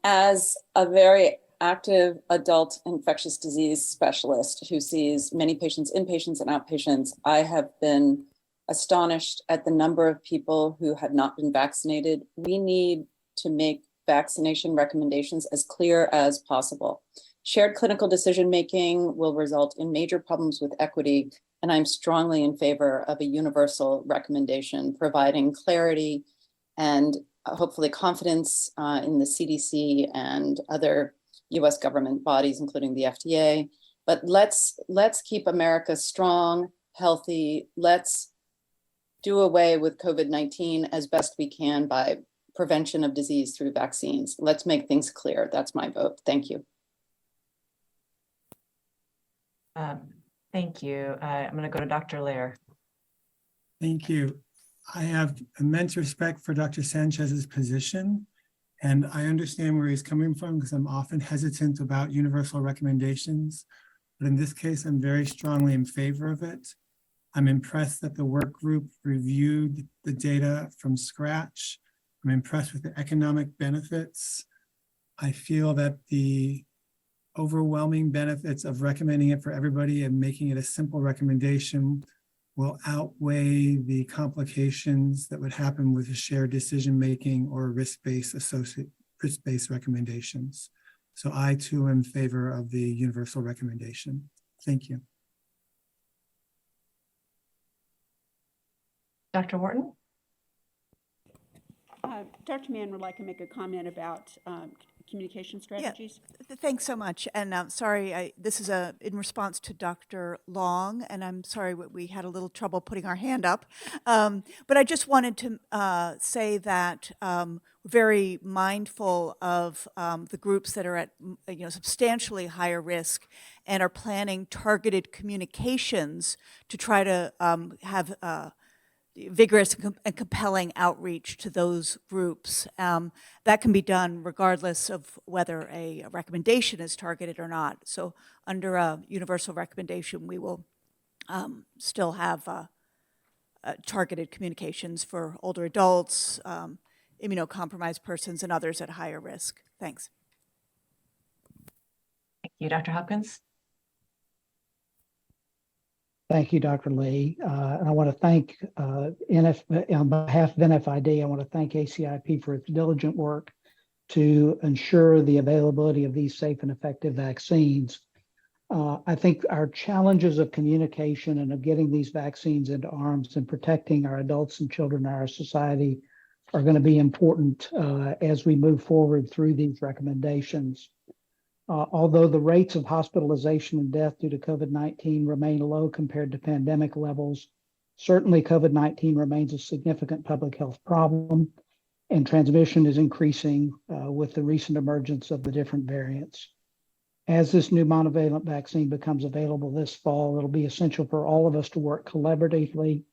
As a very active adult infectious disease specialist who sees many patients, inpatients and outpatients, I have been astonished at the number of people who have not been vaccinated. We need to make vaccination recommendations as clear as possible. Shared clinical decision-making will result in major problems with equity, and I'm strongly in favor of a universal recommendation, providing clarity and hopefully confidence in the CDC and other US government bodies, including the FDA. But let's keep America strong, healthy. Let's do away with COVID-19 as best we can by prevention of disease through vaccines. Let's make things clear. That's my vote. Thank you. Thank you. I'm going to go to Dr. Lair. Thank you. I have immense respect for Dr. Sanchez's position, and I understand where he's coming from because I'm often hesitant about universal recommendations. But in this case, I'm very strongly in favor of it. I'm impressed that the work group reviewed the data from scratch. I'm impressed with the economic benefits. I feel that the overwhelming benefits of recommending it for everybody and making it a simple recommendation will outweigh the complications that would happen with a shared decision-making or risk-based recommendations. So I too am in favor of the universal recommendation. Thank you. Dr. Wharton? Dr. Mann would like to make a comment about communication strategies. Yeah, thanks so much. And I'm sorry, this is in response to Dr. Long, and I'm sorry we had a little trouble putting our hand up. But I just wanted to say that we're very mindful of the groups that are at substantially higher risk and are planning targeted communications to try to have vigorous and compelling outreach to those groups. That can be done regardless of whether a recommendation is targeted or not. So under a universal recommendation, we will still have targeted communications for older adults, immunocompromised persons, and others at higher risk. Thanks. Thank you, Dr. Hopkins. Thank you, Dr. Lee. And I want to thank, on behalf of NFID, I want to thank ACIP for its diligent work to ensure the availability of these safe and effective vaccines. I think our challenges of communication and of getting these vaccines into arms and protecting our adults and children in our society are going to be important as we move forward through these recommendations. Although the rates of hospitalization and death due to COVID-19 remain low compared to pandemic levels, certainly COVID-19 remains a significant public health problem, and transmission is increasing with the recent emergence of the different variants. As this new monovalent vaccine becomes available this fall, it'll be essential for all of us to work collaboratively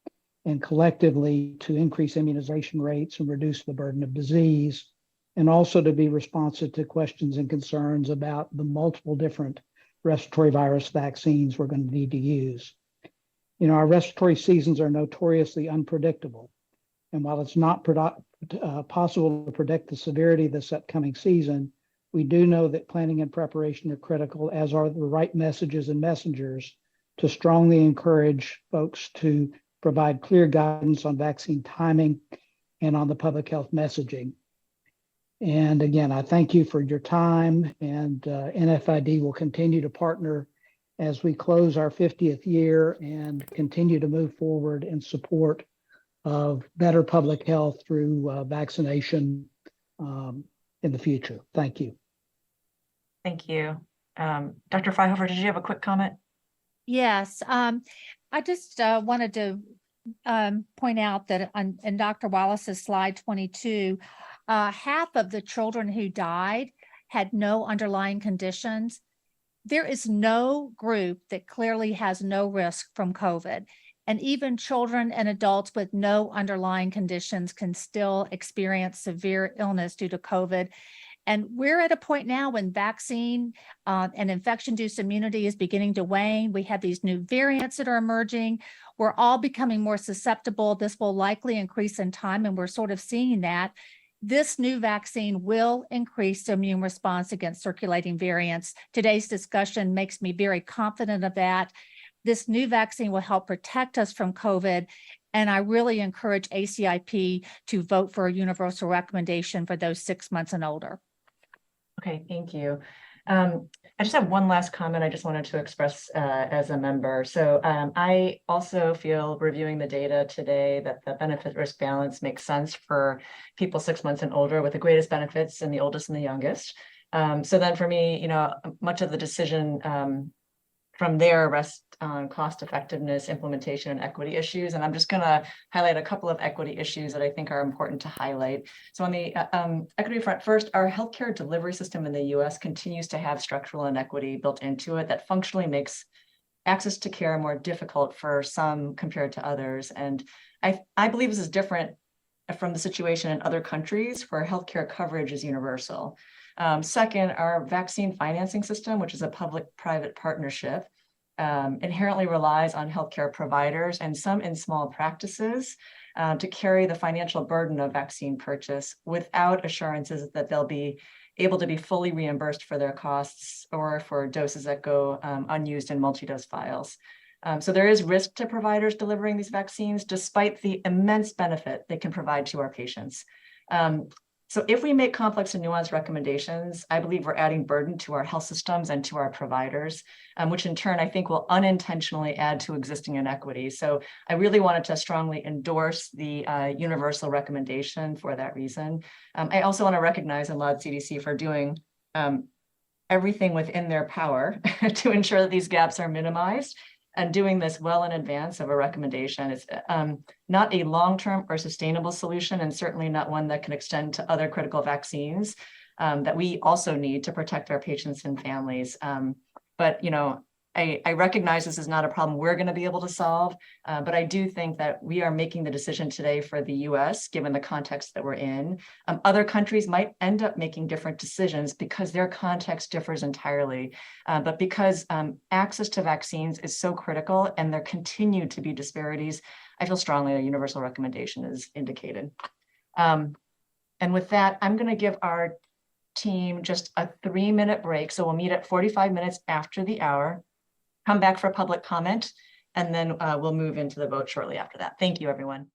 and collectively to increase immunization rates and reduce the burden of disease, and also to be responsive to questions and concerns about the multiple different respiratory virus vaccines we're going to need to use. Our respiratory seasons are notoriously unpredictable. And while it's not possible to predict the severity of this upcoming season, we do know that planning and preparation are critical, as are the right messages and messengers to strongly encourage folks to provide clear guidance on vaccine timing and on the public health messaging. And again, I thank you for your time, and NFID will continue to partner as we close our 50th year and continue to move forward in support of better public health through vaccination in the future. Thank you. Thank you. Dr. Freihofer, did you have a quick comment? Yes, I just wanted to point out that in Dr. Wallace's slide 22, half of the children who died had no underlying conditions. There is no group that clearly has no risk from COVID. And even children and adults with no underlying conditions can still experience severe illness due to COVID. And we're at a point now when vaccine and infection-induced immunity is beginning to wane. We have these new variants that are emerging. We're all becoming more susceptible. This will likely increase in time, and we're sort of seeing that. This new vaccine will increase the immune response against circulating variants. Today's discussion makes me very confident of that. This new vaccine will help protect us from COVID. And I really encourage ACIP to vote for a universal recommendation for those 6 months and older. Okay, thank you. I just have one last comment I just wanted to express as a member. So I also feel, reviewing the data today, that the benefit risk balance makes sense for people 6 months and older, with the greatest benefits in the oldest and the youngest. So then for me, much of the decision from there rests on cost effectiveness, implementation, and equity issues. And I'm just going to highlight a couple of equity issues that I think are important to highlight. So on the equity front, first, our healthcare delivery system in the US continues to have structural inequity built into it that functionally makes access to care more difficult for some compared to others. And I believe this is different from the situation in other countries where healthcare coverage is universal. Second, our vaccine financing system, which is a public-private partnership, inherently relies on healthcare providers and some in small practices to carry the financial burden of vaccine purchase without assurances that they'll be able to be fully reimbursed for their costs or for doses that go unused in multi-dose vials. So there is risk to providers delivering these vaccines, despite the immense benefit they can provide to our patients. So if we make complex and nuanced recommendations, I believe we're adding burden to our health systems and to our providers, which in turn I think will unintentionally add to existing inequities. So I really wanted to strongly endorse the universal recommendation for that reason. I also want to recognize and laud CDC for doing everything within their power to ensure that these gaps are minimized, and doing this well in advance of a recommendation. It's not a long-term or sustainable solution, and certainly not one that can extend to other critical vaccines that we also need to protect our patients and families. But I recognize this is not a problem we're going to be able to solve, but I do think that we are making the decision today for the US, given the context that we're in. Other countries might end up making different decisions because their context differs entirely. But because access to vaccines is so critical and there continue to be disparities, I feel strongly a universal recommendation is indicated. And with that, I'm going to give our team just a 3-minute break. So we'll meet at 45 minutes after the hour. Come back for public comment, and then we'll move into the vote shortly after that. Thank you, everyone.